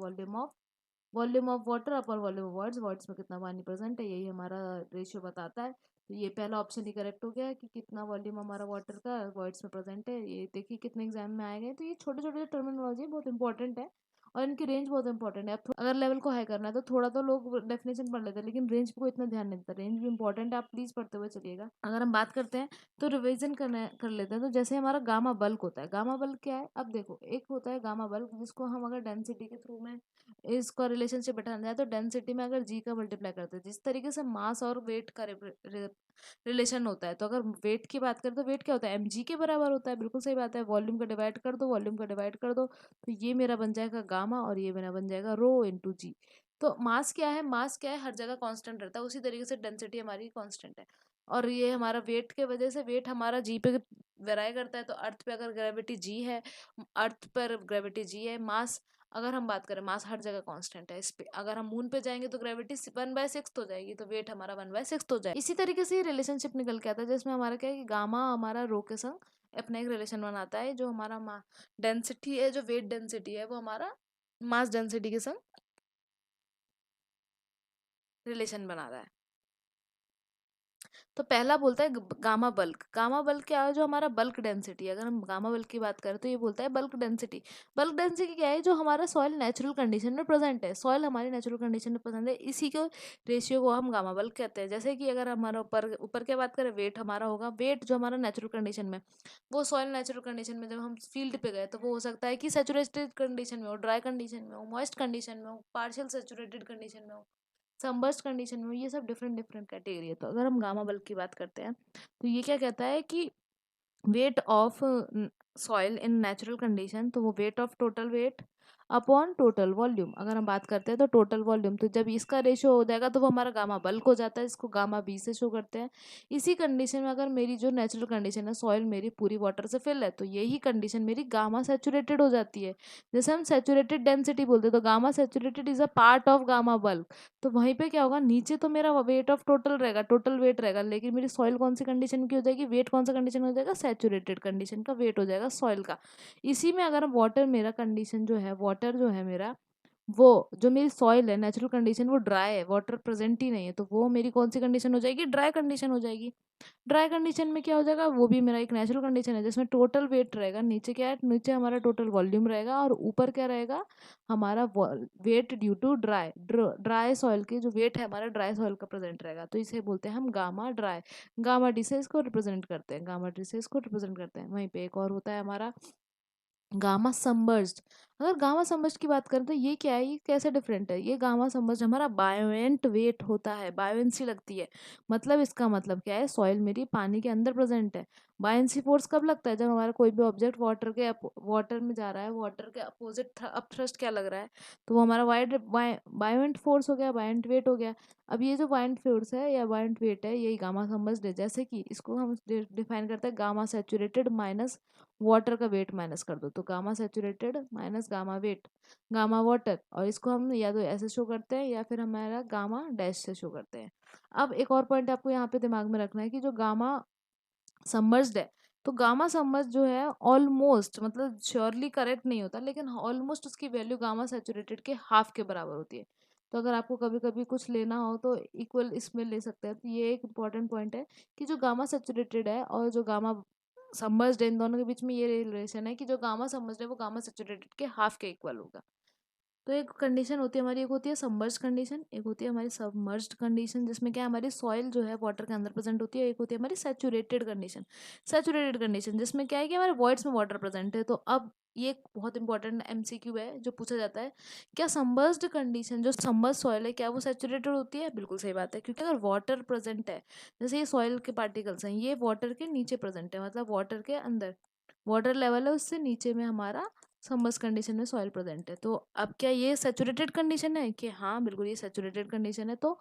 volume of water upon volume of words, words में कितना पानी प्रेजेंट है, यही हमारा रेशियो बताता है। तो ये पहला ऑप्शन ही करेक्ट हो गया कि कितना वॉल्यूम हमारा वाटर का वर्ड्स में प्रेजेंट है। ये देखिए कितने एग्जाम में आए गए। तो ये छोटे छोटे टर्मिनोलॉजी बहुत इंपॉर्टेंट है और इनकी रेंज बहुत इंपॉर्टेंट है। अगर लेवल को हाई करना है तो थोड़ा तो लोग डेफिनेशन पढ़ लेते हैं, लेकिन रेंज पे कोई इतना ध्यान नहीं देता। रेंज भी इंपॉर्टेंट है, आप प्लीज पढ़ते हुए चलिएगा। अगर हम बात करते हैं तो रिवीजन कर लेते हैं। तो जैसे हमारा गामा बल्क होता है, गामा बल्क क्या है, अब देखो एक होता है गामा बल्क जिसको हम अगर डेंसिटी के थ्रू में इसका रिलेशनशिप बैठाना जाए तो डेंसिटी में अगर जी का मल्टीप्लाई करते हैं, जिस तरीके से मास और वेट का रिलेशन होता है, तो अगर वेट की बात करें तो वेट क्या होता है, mg के बराबर होता है। बिल्कुल सही बात है, वॉल्यूम का डिवाइड कर दो, वॉल्यूम का डिवाइड कर दो, तो ये मेरा बन जाएगा गामा और ये मेरा बन जाएगा रो इंटू जी। तो मास क्या है, मास क्या है, हर जगह कांस्टेंट रहता है, उसी तरीके से डेंसिटी हमारी कांस्टेंट है। और ये हमारा वेट के वजह से, वेट हमारा जी पे वेराई करता है। तो अर्थ पे अगर ग्रेविटी जी है, अर्थ पर ग्रेविटी जी है, मास अगर हम बात करें, मास हर जगह कांस्टेंट है। इस पे अगर हम मून पे जाएंगे तो ग्रेविटी 1/6 हो जाएगी, तो वेट हमारा 1/6 हो जाएगा। इसी तरीके से ये रिलेशनशिप निकल के आता है जिसमें हमारा क्या है कि गामा हमारा रो के संग अपना एक रिलेशन बनाता है, जो हमारा डेंसिटी है, जो वेट डेंसिटी है, वो हमारा मास डेंसिटी के संग रिलेशन बना रहा है। तो पहला बोलता है गामा बल्क। गामा बल्क क्या है? जो हमारा बल्क डेंसिटी है। अगर हम गामा बल्क की बात करें तो ये बोलता है बल्क डेंसिटी। बल्क डेंसिटी क्या है? जो हमारा सॉइल नेचुरल कंडीशन में प्रेजेंट है, सॉइल हमारी नेचुरल कंडीशन में प्रेजेंट है, इसी के रेशियो को हम गामा बल्क कहते हैं। जैसे कि अगर हमारा ऊपर ऊपर की बात करें, वेट हमारा होगा, वेट जो हमारा नेचुरल कंडीशन में, वो सॉइल नेचुरल कंडीशन में जब हम फील्ड पे गए तो वो हो सकता है कि सेचुरेटेड कंडीशन में हो, ड्राई कंडीशन में हो, मॉइस्ट कंडीशन में हो, पार्शियल सेचुरेटेड कंडीशन में हो, सनबर्स्ट कंडीशन में, ये सब डिफरेंट डिफरेंट कैटेगरी है। तो अगर हम गामा बल्क की बात करते हैं तो ये क्या कहता है कि weight of soil in natural condition, तो वो weight of total weight upon total volume. अगर हम बात करते हैं तो टोटल वॉल्यूम, तो जब इसका रेशियो हो जाएगा तो वो हमारा गामा बल्क हो जाता है, इसको गामा बी से शो करते हैं। इसी कंडीशन में अगर मेरी जो नेचुरल कंडीशन है, सॉइल मेरी पूरी वाटर से फिल है, तो यही कंडीशन मेरी गामा सेचुरेटेड हो जाती है। जैसे हम सेचुरेटेड डेंसिटी बोलते हैं, तो gamma saturated is a part of gamma bulk. तो वहीं पे क्या होगा, नीचे तो मेरा वेट ऑफ टोटल रहेगा, टोटल वेट रहेगा, लेकिन मेरी सॉइल कौन सी कंडीशन की हो जाएगी, वेट कौन सा कंडीशन हो जाएगा, सेचुरेटेड कंडीशन का वेट हो जाएगा सॉइल का। इसी में अगर वाटर मेरा कंडीशन जो है, वाटर जो है मेरा, वो जो मेरी सॉइल है नेचुरल कंडीशन वो ड्राई है, वाटर प्रेजेंट ही नहीं है, तो वो मेरी कौन सी कंडीशन हो जाएगी, ड्राई कंडीशन हो जाएगी। ड्राई कंडीशन में क्या हो जाएगा, वो भी मेरा एक नेचुरल कंडीशन है जिसमें टोटल वेट रहेगा, नीचे क्या है, नीचे हमारा टोटल वॉल्यूम रहेगा, और ऊपर क्या रहेगा, हमारा weight due to dry dry soil की जो वेट है हमारा ड्राई सॉइल का प्रेजेंट रहेगा। तो इसे बोलते हैं हम गामा ड्राई। गामा डी से इसको रिप्रेजेंट करते हैं, गामा डी से इसको रिप्रेजेंट करते हैं। वहीं पे एक और होता है हमारा गामा सबमर्ज्ड। अगर गामा सबमर्ज्ड की बात करें तो ये क्या है, ये कैसे डिफरेंट है, ये गामा सबमर्ज्ड हमारा बायोएंट वेट होता है, बायोएंसी लगती है। मतलब इसका मतलब क्या है, सॉइल मेरी पानी के अंदर प्रेजेंट है। बायोएंसी फोर्स कब लगता है, जब हमारा कोई भी ऑब्जेक्ट वाटर में जा रहा है, वाटर के अपोजिट अपथ्रस्ट क्या लग रहा है, तो वो हमारा बायोएंट फोर्स हो गया, बायोएंट वेट हो गया। अब ये जो बायोएंट फोर्स है या बायोएंट वेट है, यही गामा सबमर्ज्ड है। जैसे कि इसको हम डिफाइन करते हैं गामा सैचुरेटेड माइनस वाटर का वेट माइनस कर दो, तो gamma saturated minus gamma weight, gamma water, और इसको हम या तो ऐसे शो करते हैं या फिर हमारा गामा डैश से शो करते हैं। अब एक और पॉइंट आपको यहाँ पे दिमाग में रखना है कि जो गामा सबमर्ज्ड है, तो गामा सबमर्ज जो है ऑलमोस्ट, मतलब श्योरली करेक्ट नहीं होता, लेकिन ऑलमोस्ट उसकी वैल्यू गामा सेचुरेटेड के हाफ के बराबर होती है। तो अगर आपको कभी कभी कुछ लेना हो तो इक्वल इसमें ले सकते हैं। तो ये एक इंपॉर्टेंट पॉइंट है कि जो गामा सेचुरेटेड है और जो गामा सबमर्ज्ड है, इन दोनों के बीच में ये रिलेशन है कि जो गामा सबमर्ज्ड है वो गामा सेचुरेटेड के हाफ के इक्वल होगा। तो एक कंडीशन होती है हमारी, एक होती है सबमर्ज्ड कंडीशन, एक होती है हमारी सबमर्ज्ड कंडीशन जिसमें क्या है, हमारी सॉइल जो है वाटर के अंदर प्रेजेंट होती है। एक होती है हमारी सैचुरेटेड कंडीशन। सैचुरेटेड कंडीशन जिसमें क्या है कि हमारे वॉइड्स में वाटर प्रेजेंट है। तो अब ये एक बहुत इंपॉर्टेंट एमसीक्यू है जो पूछा जाता है, क्या सबमर्ज्ड कंडीशन, जो सबमर्ज सॉइल है, क्या वो सैचुरेटेड होती है? बिल्कुल सही बात है, क्योंकि अगर वाटर प्रेजेंट है, जैसे ये सॉइल के पार्टिकल्स हैं, ये वाटर के नीचे प्रेजेंट है, मतलब वाटर के अंदर, वाटर लेवल है उससे नीचे में हमारा सबमर्ज कंडीशन में सॉइल प्रेजेंट है। तो अब क्या ये सैचुरेटेड कंडीशन है? कि हाँ बिल्कुल ये सैचुरेटेड कंडीशन है। तो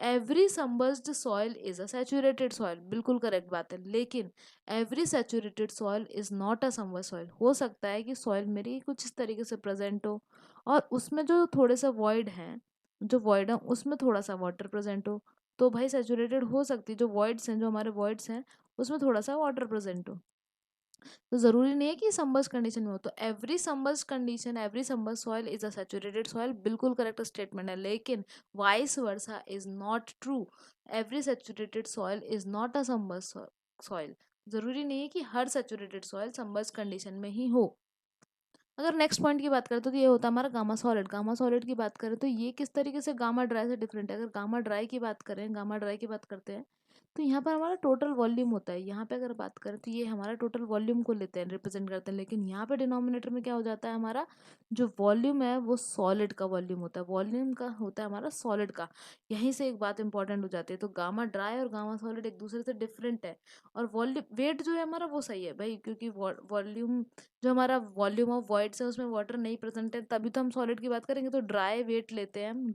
every submerged soil is a saturated soil, बिल्कुल करेक्ट बात है। लेकिन every saturated soil is not a submerge soil. हो सकता है कि सॉइल मेरी कुछ इस तरीके से प्रेजेंट हो और उसमें जो थोड़े सा वॉइड हैं, जो वॉइड है उसमें थोड़ा सा वाटर प्रेजेंट हो, तो भाई सैचुरेटेड हो सकती है। जो वॉइड्स हैं, जो हमारे वॉइड्स हैं, उसमें थोड़ा सा वाटर प्रेजेंट हो, तो जरूरी नहीं है कि सबमर्ज कंडीशन में हो। तो every submerge condition, every submerge soil is a saturated soil, बिल्कुल करेक्ट स्टेटमेंट है। लेकिन vice versa is not true, every saturated soil is not a submerge soil. जरूरी नहीं है कि हर सैचुरेटेड सॉइल सबमर्ज कंडीशन में ही हो। अगर नेक्स्ट पॉइंट की बात करें तो ये होता है हमारा गामा सॉलिड। गामा सॉलिड की बात करें तो ये किस तरीके से गामा ड्राई से डिफरेंट है। अगर गामा ड्राई की बात करें, गामा ड्राई की बात करते हैं, तो यहाँ पर हमारा टोटल वॉल्यूम होता है। यहाँ पे अगर बात करें तो ये हमारा टोटल वॉल्यूम को लेते हैं, रिप्रेजेंट करते हैं। लेकिन यहाँ पे डिनोमिनेटर में क्या हो जाता है, हमारा जो वॉल्यूम है वो सॉलिड का वॉल्यूम होता है, वॉल्यूम का होता है हमारा सॉलिड का। यहीं से एक बात इंपॉर्टेंट हो जाती है। तो गामा ड्राई और गामा सॉलिड एक दूसरे से डिफरेंट है। और वॉल्यूम वेट जो है हमारा वो सही है भाई, क्योंकि वॉल्यूम जो हमारा वॉल्यूम ऑफ वॉइड्स है उसमें वाटर नहीं प्रेजेंट है, तभी तो हम सॉलिड की बात करेंगे। तो ड्राई वेट लेते हैं हम,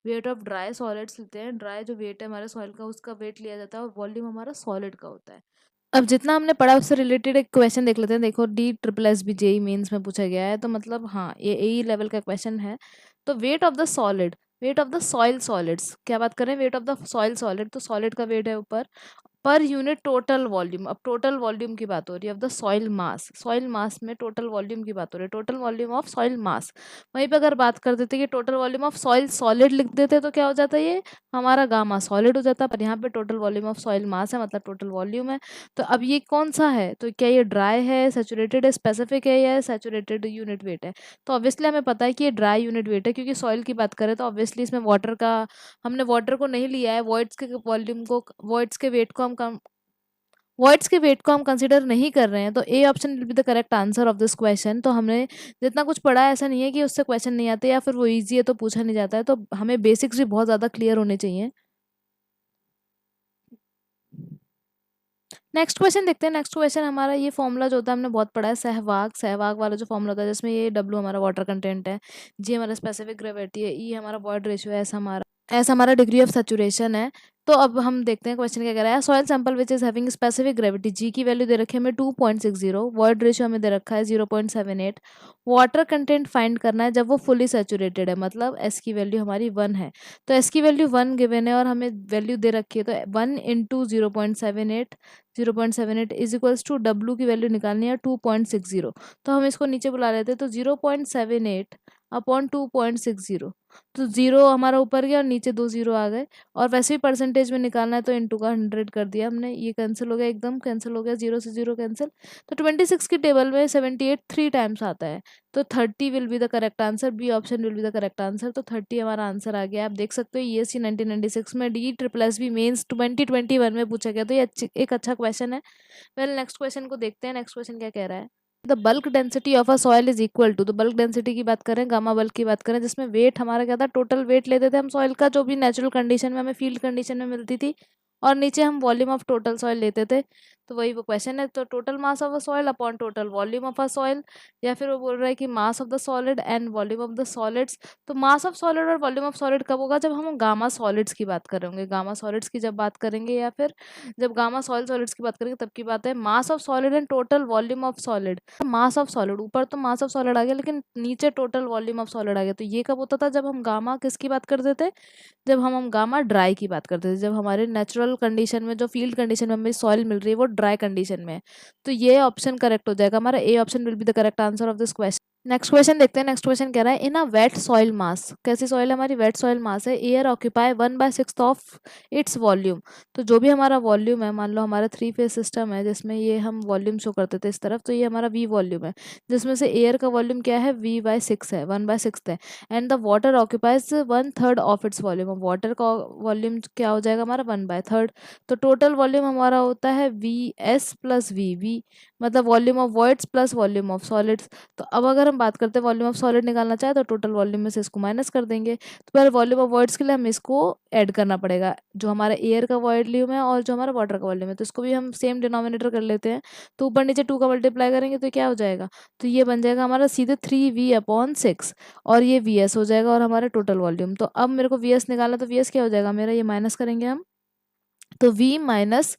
वेट ऑफ ड्राई सॉलिड्स लेते हैं। ड्राई जो वेट है हमारे सॉइल का उसका वेट लिया जाता है और वॉल्यूम हमारा सॉलिड का होता है। अब जितना हमने पढ़ा उससे रिलेटेड एक क्वेश्चन देख लेते हैं। देखो DSSS भी जेई मेंस में पूछा गया है, तो मतलब हाँ ये ए लेवल का क्वेश्चन है। तो weight of the solid, weight of the soil solids, क्या बात करें, weight of the soil solid, तो सॉलिड का वेट है ऊपर, पर यूनिट टोटल वॉल्यूम। अब टोटल वॉल्यूम की बात हो रही है, अब द सॉइल मास में टोटल वॉल्यूम की बात हो रही है, टोटल वॉल्यूम ऑफ सॉइल मास। वहीं पे अगर बात कर देते कि total volume of soil solid लिख देते तो क्या हो जाता है, ये हमारा गामा सॉलिड हो जाता। पर यहाँ पे टोटल वॉल्यूम ऑफ सॉइल मास है, मतलब टोटल वॉल्यूम है। तो अब ये कौन सा है, तो क्या ये ड्राई है, सैचुरेटेड है, स्पेसिफिक है, या सैचुरेटेड यूनिट वेट है। तो ऑब्वियसली हमें पता है कि ये ड्राई यूनिट वेट है, क्योंकि सॉइल की बात करें तो ऑब्वियसली इसमें वाटर का, हमने वाटर को नहीं लिया है, वॉइड्स के वेट को हम कंसीडर नहीं कर रहे हैं। तो A option will be the correct answer of this question. तो हमने जितना कुछ पढ़ा है, ऐसा नहीं है कि उससे क्वेश्चन नहीं आते या फिर वो इजी है तो पूछा नहीं जाता है। तो हमें बेसिक्स भी बहुत ज़्यादा क्लियर होने चाहिए। नेक्स्ट क्वेश्चन देखते हैं। नेक्स्ट क्वेश्चन हमारा, ये फॉर्मूला जो होता है हमने बहुत पढ़ा है, सहवाग वाला जो फॉर्मूला होता है, जिसमें ये डब्ल्यू हमारा वाटर कंटेंट है, जी हमारा स्पेसिफिक ग्रेविटी है, ई हमारा बॉयड रेशियो है, ऐसा हमारा डिग्री ऑफ सैचुरेशन है। तो अब हम देखते हैं क्वेश्चन क्या कह रहा है। Soil sample which is having specific gravity, G की वैल्यू दे रखी है हमें 2.60, वॉइड रेशियो हमें दे रखा है 0.78, वाटर कंटेंट फाइंड करना है जब वो फुली सैचुरेटेड है, मतलब एस की वैल्यू हमारी 1 है। तो एस की वैल्यू 1 गिवन है और हमें वैल्यू दे रखी है, तो 1 into 0.78 is equals to W की वैल्यू निकालनी है 2.60। तो हम इसको नीचे बुला लेते हैं, तो 0.78 अपॉन 2.60, तो जीरो हमारा ऊपर गया और नीचे 2 जीरो आ गए। और वैसे भी परसेंटेज में निकालना है तो इंटू का 100 कर दिया हमने, ये कैंसिल हो गया, एकदम कैंसिल हो गया, जीरो से जीरो कैंसिल। तो 26 की टेबल में 78 3 टाइम्स आता है, तो 30 will be the correct answer, B option will be the correct answer. तो 30 हमारा आंसर आ गया। आप देख सकते हो ESC 1996 में D triple S B mains 2021 में पूछा गया, तो ये एक अच्छा क्वेश्चन है। वेल नेक्स्ट क्वेश्चन को देखते हैं। नेक्स्ट क्वेश्चन क्या कह रहा है। The bulk density of a soil is equal to, तो बल्क डेंसिटी की बात करें, गामा बल्क की बात करें, जिसमें वेट हमारा क्या था, टोटल वेट लेते थे हम सॉइल का, जो भी नेचुरल कंडीशन में हमें फील्ड कंडीशन में मिलती थी, और नीचे हम वॉल्यूम ऑफ टोटल सॉइल लेते थे। तो वही वो क्वेश्चन है, तो total mass of a soil upon total volume of a soil, या फिर वो बोल रहा है कि mass of the solid and volume of the solids. तो मास ऑफ सॉलिड और वॉल्यूम ऑफ सॉलिड कब होगा, जब हम गामा सॉलिड्स की बात करेंगे, गामा सॉलिड्स की जब बात करेंगे, या फिर जब गामा सॉइल सॉलिड्स की बात करेंगे तब की बात है। Mass of solid and total volume of solid, mass of solid ऊपर तो मास ऑफ सॉलिड आ गया, लेकिन नीचे टोटल वॉल्यूम ऑफ सॉलिड आ गया। तो ये कब होता था, जब हम गामा किसकी बात करते थे, जब हम गामा ड्राई की बात करते थे, जब हमारे नेचुरल कंडीशन में, जो फील्ड कंडीशन में हमें सॉइल मिल रही है वो ड्राई कंडीशन में है। तो ये ऑप्शन करेक्ट हो जाएगा हमारा, A option will be the correct answer of this question. Next question देखते हैं। नेक्स्ट क्वेश्चन कह रहा है, इन अ वेट सॉइल मास, कैसी सॉइल है हमारी, वेट सॉइल मास है, air occupy 1/6 of its volume. तो जो भी हमारा वॉल्यूम है, मान लो हमारा 3 फेज सिस्टम है जिसमें ये हम वॉल्यूम शो करते थे इस तरफ, तो ये हमारा वी वॉल्यूम है, जिसमें से एयर का वॉल्यूम क्या है, V/6 है, 1/6 है। And the water occupies 1/3 of its volume, water का वॉल्यूम क्या हो जाएगा हमारा 1/3। तो टोटल वॉल्यूम हमारा होता है VS प्लस V मतलब volume of voids plus volume of solids. तो अब अगर हम बात करते हैं वॉल्यूम ऑफ सॉलिड निकालना चाहे तो टोटल वॉल्यूम में से इसको माइनस कर देंगे। तो पहले वॉल्यूम ऑफ वॉइड्स के लिए हमें इसको ऐड करना पड़ेगा, जो हमारा एयर का वॉल्यूम है और जो हमारा वाटर का वॉल्यूम है, तो इसको भी हम सेम डिनोमिनेटर कर लेते हैं। तो ऊपर नीचे 2 का मल्टीप्लाई करेंगे तो क्या हो जाएगा, तो ये बन जाएगा हमारा सीधे 3V/6, और ये VS हो जाएगा और हमारा टोटल वॉल्यूम। तो अब मेरे को VS निकालना, तो VS क्या हो जाएगा मेरा, ये माइनस करेंगे हम, तो V माइनस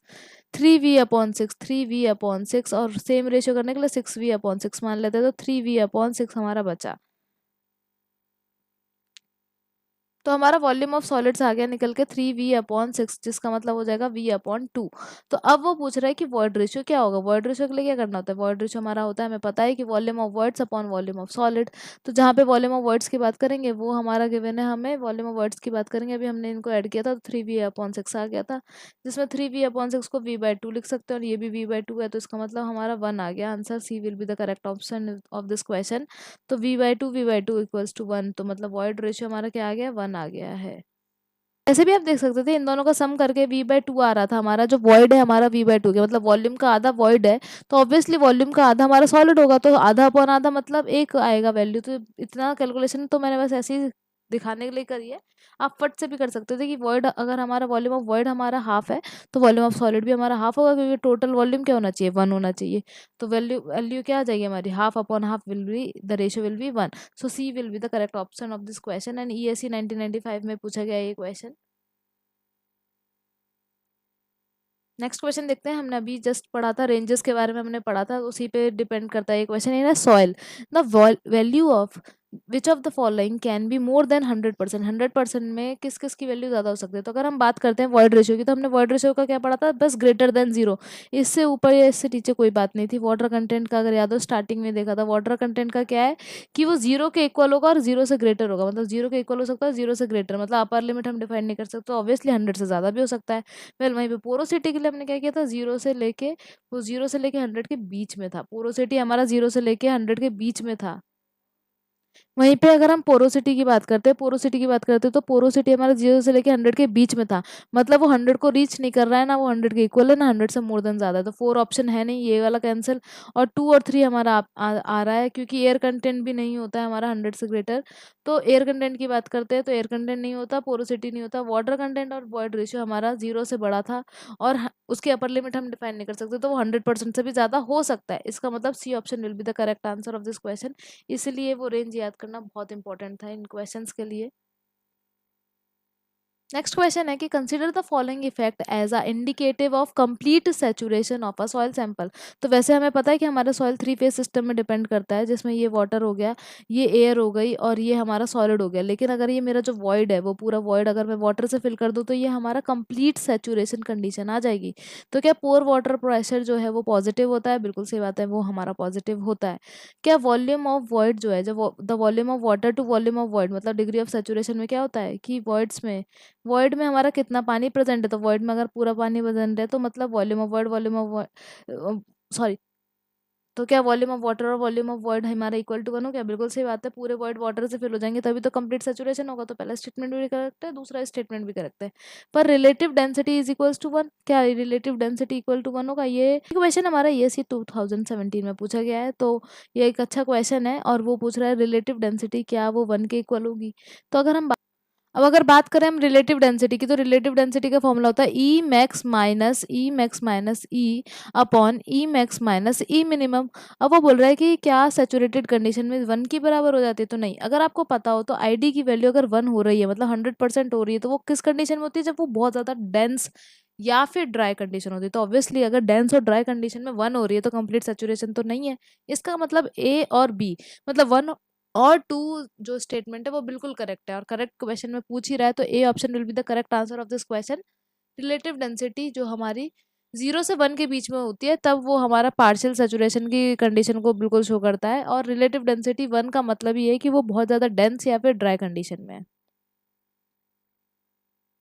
3V/6 और सेम रेशियो करने के लिए 6V/6 मान लेते हैं, तो 3V/6 हमारा बचा। तो हमारा वॉल्यूम ऑफ सॉलिड्स आ गया निकल के 3V/6, जिसका मतलब हो जाएगा V/2। तो अब वो पूछ रहा है कि वॉइड रेशियो क्या होगा। वॉइड रेशियो के लिए क्या करना होता है, वॉइड रेशियो हमारा होता है, हमें पता है कि volume of voids upon volume of solid. तो जहाँ पे वॉल्यूम ऑफ वर्ड्स की बात करेंगे वो हमारा गिवन है, हमें वॉल्यूम ऑफ वर्ड्स की बात करेंगे, अभी हमने इनको ऐड किया था तो 3V/6 आ गया था, जिसमें 3V/6 को V/2 लिख सकते हैं, और ये भी V/2 है, तो इसका मतलब हमारा 1 आ गया answer. C will be the correct option of this question. तो V/2 इक्वल्स टू 1, तो मतलब वॉइड रेशियो हमारा क्या आ गया, 1 आ गया है। ऐसे भी आप देख सकते थे, इन दोनों का सम करके V/2 आ रहा था हमारा, जो वॉइड है हमारा V/2 के, मतलब वॉल्यूम का आधा वॉइड है, तो ऑब्वियसली वॉल्यूम का आधा हमारा सॉलिड होगा, तो आधा अपॉन आधा मतलब 1 आएगा वैल्यू। तो इतना कैलकुलेशन तो मैंने बस ऐसे ही दिखाने के लिए करी है। आप फट से भी कर सकते थे कि वॉइड, अगर हमारा वॉल्यूम ऑफ वॉइड हमारा हाफ है तो वॉल्यूम ऑफ सॉलिड भी हमारा हाफ होगा, क्योंकि टोटल वॉल्यूम क्या होना चाहिए, 1 होना चाहिए। तो वैल्यू वैल्यू क्या आ जाएगी हमारी, half upon half will be the ratio will be 1। So C will be the correct option of this question, and ESC 1995 में पूछा गया ये क्वेश्चन। नेक्स्ट क्वेश्चन देखते हैं। हमने अभी जस्ट पढ़ा था, रेंजेस के बारे में हमने पढ़ा था, उसी पे डिपेंड करता है ये question. In a soil the value of which of the following can be more than 100%। 100% में किस किस की वैल्यू ज़्यादा हो सकती है? तो अगर हम बात करते हैं वॉइड रेशियो की, तो हमने वॉइड रेशियो का क्या पढ़ा था? बस ग्रेटर देन जीरो, इससे ऊपर या इससे नीचे कोई बात नहीं थी। वाटर कंटेंट का अगर याद हो स्टार्टिंग में देखा था, वाटर कंटेंट का क्या है कि वो जीरो के इक्वल होगा और जीरो से ग्रेटर होगा, मतलब जीरो के इक्वल हो सकता है, जीरो से ग्रेटर, मतलब अपर लिमिट हम डिफाइन नहीं कर सकते, ऑब्वियसली 100 से ज़्यादा भी हो सकता है। वेल वहीं पे पोरोसिटी के लिए हमने क्या किया था? जीरो से लेके, वो जीरो से लेके 100 के बीच में था, पोरोसिटी हमारा जीरो से लेके 100 के बीच में था। वहीं पे अगर हम पोरोसिटी की बात करते हैं, पोरोसिटी की बात करते हैं, तो पोरोसिटी हमारा 0 से लेके 100 के बीच में था, मतलब वो 100 को रीच नहीं कर रहा है, ना वो 100 के इक्वल है, ना 100 से मोर देन ज़्यादा है। तो 4 ऑप्शन है नहीं, ये वाला कैंसिल। और 2 और 3 हमारा आ रहा है, क्योंकि एयर कंटेंट भी नहीं होता है हमारा 100 से ग्रेटर। तो एयर कंटेंट की बात करते हैं तो एयर कंटेंट नहीं होता, पोरोसिटी नहीं होता, वाटर कंटेंट और वॉइड रेशियो हमारा 0 से बड़ा था, और उसकी अपर लिमिट हम डिफाइन नहीं कर सकते, तो वो 100% से भी ज़्यादा हो सकता है। इसका मतलब C option will be the correct answer of this question. इसलिए वो रेंज याद करना बहुत इंपॉर्टेंट था इन क्वेश्चंस के लिए। नेक्स्ट क्वेश्चन है कि consider the following effect as a indicative of complete saturation of a soil sample. तो वैसे हमें पता है कि हमारा सॉइल 3 फेज सिस्टम में डिपेंड करता है, जिसमें ये वाटर हो गया, ये एयर हो गई, और ये हमारा सॉलिड हो गया। लेकिन अगर ये मेरा जो वॉइड है, वो पूरा वॉइड अगर मैं वाटर से फिल कर दूँ, तो ये हमारा कंप्लीट सैचुरेशन कंडीशन आ जाएगी। तो क्या पोर वाटर प्रेशर जो है वो पॉजिटिव होता है? बिल्कुल सही बात है, वो हमारा पॉजिटिव होता है। क्या वॉल्यूम ऑफ वॉइड जो है, जब the volume of water to volume of void, मतलब डिग्री ऑफ सैचुरेशन में क्या होता है कि वॉइड्स में, वॉइड में हमारा कितना पानी प्रेजेंट है, तो वॉइड में अगर पूरा पानी प्रेजेंट है, तो मतलब volume of void, volume of sorry, तो क्या वॉल्यूम ऑफ वाटर और वॉल्यूम ऑफ वॉइड हमारा इक्वल टू 1 हो गया? बिल्कुल सही बात है, पूरे वॉइड वाटर से फिल हो जाएंगे, तभी तो कंप्लीट सैचुरेशन होगा। तो पहला स्टेटमेंट भी करेक्ट है, दूसरा स्टेटमेंट भी करेक्ट है। पर relative density is equals to 1, क्या रिलेटिव डेंसिटी इक्वल टू 1 होगा? ये क्वेश्चन हमारा ईएससी 2017 में पूछा गया है, तो ये एक अच्छा क्वेश्चन है, और वो पूछ रहा है रिलेटिव डेंसिटी क्या वो 1 के इक्वल होगी? तो अब अगर बात करें हम रिलेटिव डेंसिटी की, तो रिलेटिव डेंसिटी का फॉर्मूला होता है ई मैक्स माइनस ई अपॉन ई मैक्स माइनस ई मिनिमम। अब वो बोल रहा है कि क्या सैचुरेटेड कंडीशन में 1 की बराबर हो जाती है? तो नहीं। अगर आपको पता हो तो आईडी की वैल्यू अगर 1 हो रही है, मतलब 100% हो रही है, तो वो किस कंडीशन में होती है? जब वो बहुत ज़्यादा डेंस या फिर ड्राई कंडीशन होती है। तो ऑब्वियसली अगर डेंस और ड्राई कंडीशन में 1 हो रही है, तो कंप्लीट सैचुरेशन तो नहीं है। इसका मतलब ए और बी, मतलब 1 और 2 जो स्टेटमेंट है वो बिल्कुल करेक्ट है, और करेक्ट क्वेश्चन में पूछ ही रहा है, तो A option will be the correct answer of this question. Relative density जो हमारी 0 से 1 के बीच में होती है, तब वो हमारा पार्शियल सैचुरेशन की कंडीशन को बिल्कुल शो करता है, और रिलेटिव डेंसिटी 1 का मतलब ये है कि वो बहुत ज़्यादा डेंस या फिर ड्राई कंडीशन में है।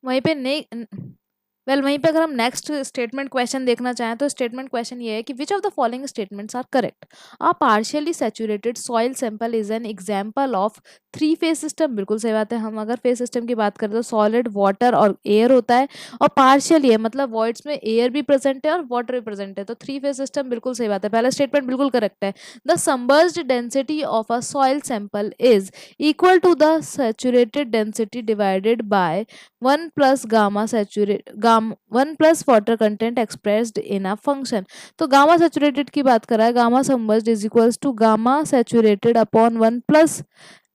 वहीं पे ने वहीं पे अगर हम नेक्स्ट स्टेटमेंट क्वेश्चन देखना चाहें, तो स्टेटमेंट क्वेश्चन ये है कि which of the following statements are correct? A partially saturated soil sample is an example of 3 phase system. बिल्कुल सही बात है, हम अगर फेज सिस्टम की बात करें तो सॉलिड, वाटर और एयर होता है, और पार्शियली है मतलब वॉइड्स में एयर भी प्रेजेंट है और वाटर भी प्रेजेंट है, तो 3 फेज सिस्टम बिल्कुल सही बात है, पहला स्टेटमेंट बिल्कुल करेक्ट है। The submerged density of a soil sample is equal to the saturated density divided by 1 plus gamma saturate gamma 1 plus water content expressed in a function. तो गामा सैचुरेटेड की बात कर रहा है, gamma submerged is equals to gamma saturated upon 1 plus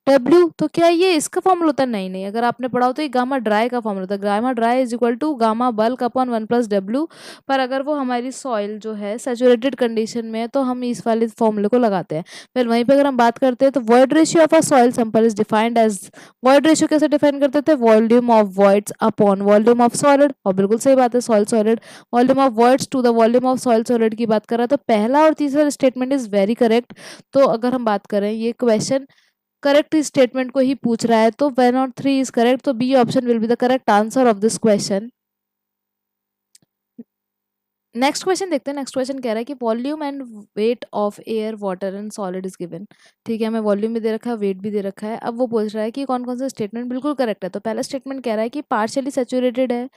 W. तो क्या ये इसका फॉर्मूला होता है? नहीं नहीं, अगर आपने पढ़ा हो तो ये गामा ड्राई का फॉर्मूला होता है, gamma dry is equal to gamma bulk upon 1 plus W. पर अगर वो हमारी सॉइल जो है सैचुरेटेड कंडीशन में है, तो हम इस वाले फॉर्मूले को लगाते हैं। फिर वहीं पे अगर हम बात करते हैं, तो void ratio of a soil sample is defined as, void ratio कैसे डिफाइन करते थे? Volume of voids upon volume of solid, और बिल्कुल सही बात है, soil solid, volume of voids to the volume of soil solid की बात कर रहा है, तो पहला और तीसरा स्टेटमेंट इज वेरी करेक्ट। तो अगर हम बात करें, ये क्वेश्चन करेक्ट स्टेटमेंट को ही पूछ रहा है, तो 1 और 3 इज करेक्ट, तो B option will be the correct answer of this question. Next question देखते हैं। नेक्स्ट क्वेश्चन कह रहा है कि volume and weight of air water and solid is given. ठीक है, हमें वॉल्यूम भी दे रखा है, वेट भी दे रखा है। अब वो पूछ रहा है कि कौन कौन सा स्टेटमेंट बिल्कुल करेक्ट है। तो पहला स्टेटमेंट कह रहा है कि पार्शियली सैचुरेटेड है,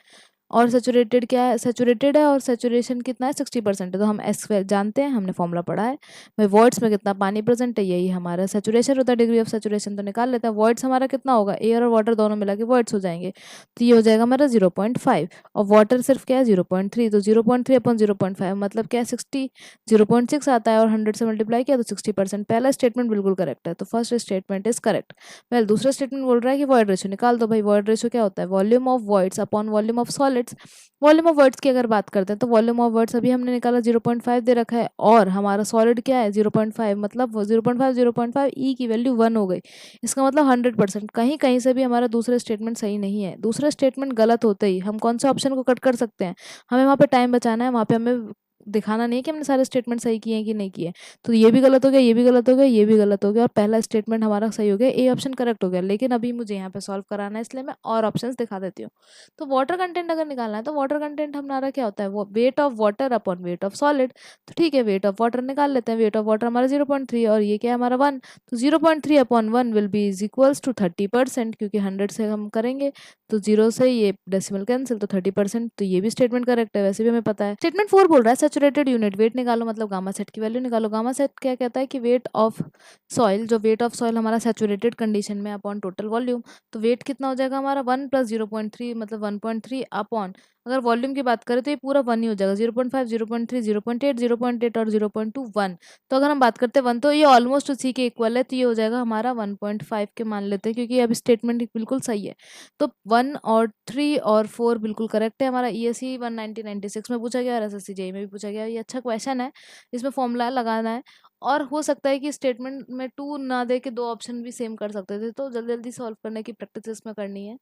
और सैचुरेटेड क्या है? सैचुरेटेड है और सैचुरेशन कितना है? 60% है। तो हम एस जानते हैं, हमने फॉर्मूला पढ़ा है। भाई वॉइड्स में कितना पानी प्रेजेंट है, यही हमारा सैचुरेशन होता है, डिग्री ऑफ सैचुरेशन तो निकाल लेते हैं। वॉइड्स हमारा कितना होगा? एयर और वाटर दोनों मिला के वॉइड्स हो जाएंगे, तो ये हो जाएगा हमारा 0.5, और वाटर सिर्फ क्या है? 0.3। तो 0.3 अपॉन 0.5 मतलब क्या है? 60, 0.6 आता है, और 100 से मल्टीप्लाई किया तो 60%। पहला स्टेटमेंट बिल्कुल करेक्ट है, तो first statement is correct. Well दूसरा स्टेटमेंट बोल रहा है कि वॉइड रेशियो निकाल दो। भाई वॉइड रेशियो क्या होता है? Volume of voids upon volume of solid. Solids. Volume of words की अगर बात करते हैं तो वॉल्यूम ऑफ वर्ड्स अभी हमने निकाला 0.5 दे रखा है और हमारा सॉलिड क्या है 0.5, मतलब 0.5 ई की वैल्यू 1 हो गई। इसका मतलब 100%। कहीं कहीं से भी हमारा दूसरा स्टेटमेंट सही नहीं है। दूसरा स्टेटमेंट गलत होते ही हम कौन से ऑप्शन को कट कर सकते हैं, हमें वहाँ पे टाइम बचाना है, वहाँ पे हमें दिखाना नहीं है कि हमने सारे स्टेटमेंट सही किए हैं कि नहीं किए। तो ये भी गलत हो गया, ये भी गलत हो गया, ये भी गलत हो गया और पहला स्टेटमेंट हमारा सही हो गया, ए ऑप्शन करेक्ट हो गया। लेकिन अभी मुझे यहाँ पे सॉल्व कराना है इसलिए मैं और ऑप्शंस दिखा देती हूँ। तो वाटर कंटेंट अगर निकालना है तो वाटर कंटेंट हमारा क्या होता है, वो weight of water upon weight of solid. तो ठीक है, वेट ऑफ वाटर निकाल लेते हैं। वेट ऑफ वाटर हमारा 0.3 और ये क्या है हमारा 1। तो 0.3 upon 1 will be is equals to 30%, क्योंकि 100 से हम करेंगे तो 0 से ये डेसिमल कैंसिल, तो 30%। तो ये भी स्टेटमेंट करेक्ट है, वैसे भी हमें पता है। स्टेटमेंट 4 बोल रहा है सैचुरेटेड यूनिट वेट निकालो, मतलब गामा सेट की वैल्यू निकालो। गामा सेट क्या कहता है कि वेट ऑफ सॉइल, जो वेट ऑफ सॉइल हमारा सैचुरेटेड कंडीशन में अपॉन टोटल वॉल्यूम। तो वेट कितना हो जाएगा हमारा 1 प्लस 0.3 मतलब 1.3 अपॉन, अगर वॉल्यूम की बात करें तो ये पूरा 1 ही हो जाएगा। 0.5, 0.3, 0.8, 0.8 और 0.2 1। तो अगर हम बात करते हैं 1 तो ये ऑलमोस्ट उसी के इक्वल है, तो ये हो जाएगा हमारा 1.5 के मान लेते हैं, क्योंकि अब स्टेटमेंट बिल्कुल सही है। तो 1 और 3 और 4 बिल्कुल करेक्ट है। हमारा ESE 1996 में पूछा गया और SSC JEE में भी पूछा गया। ये अच्छा क्वेश्चन है, इसमें फॉर्मूला लगाना है और हो सकता है कि स्टेटमेंट में 2 ना दे के 2 ऑप्शन भी सेम कर सकते थे। तो जल्दी जल्दी सॉल्व करने की प्रैक्टिस इसमें करनी है।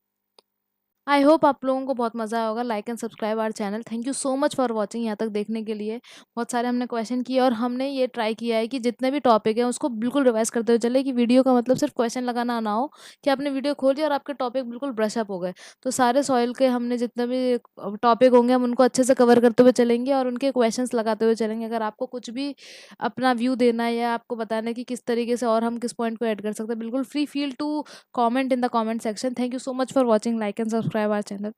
आई होप आप लोगों को बहुत मज़ा आया होगा। Like and subscribe our channel. Thank you so much for watching, यहाँ तक देखने के लिए। बहुत सारे हमने क्वेश्चन किए और हमने ये ट्राई किया है कि जितने भी टॉपिक हैं उसको बिल्कुल रिवाइज करते हुए चले, कि वीडियो का मतलब सिर्फ क्वेश्चन लगाना ना हो कि आपने वीडियो खोल दिया और आपके टॉपिक बिल्कुल ब्रश अप हो गए। तो सारे सॉइल के हमने जितने भी टॉपिक होंगे हम उनको अच्छे से कवर करते हुए चलेंगे और उनके क्वेश्चन लगाते हुए चलेंगे। अगर आपको कुछ भी अपना व्यू देना है या आपको बताना है कि किस तरीके से और हम किस पॉइंट को ऐड कर सकते हैं, बिल्कुल free feel to comment in the comment section. Thank you so much for watching. Like and subscribe our channel.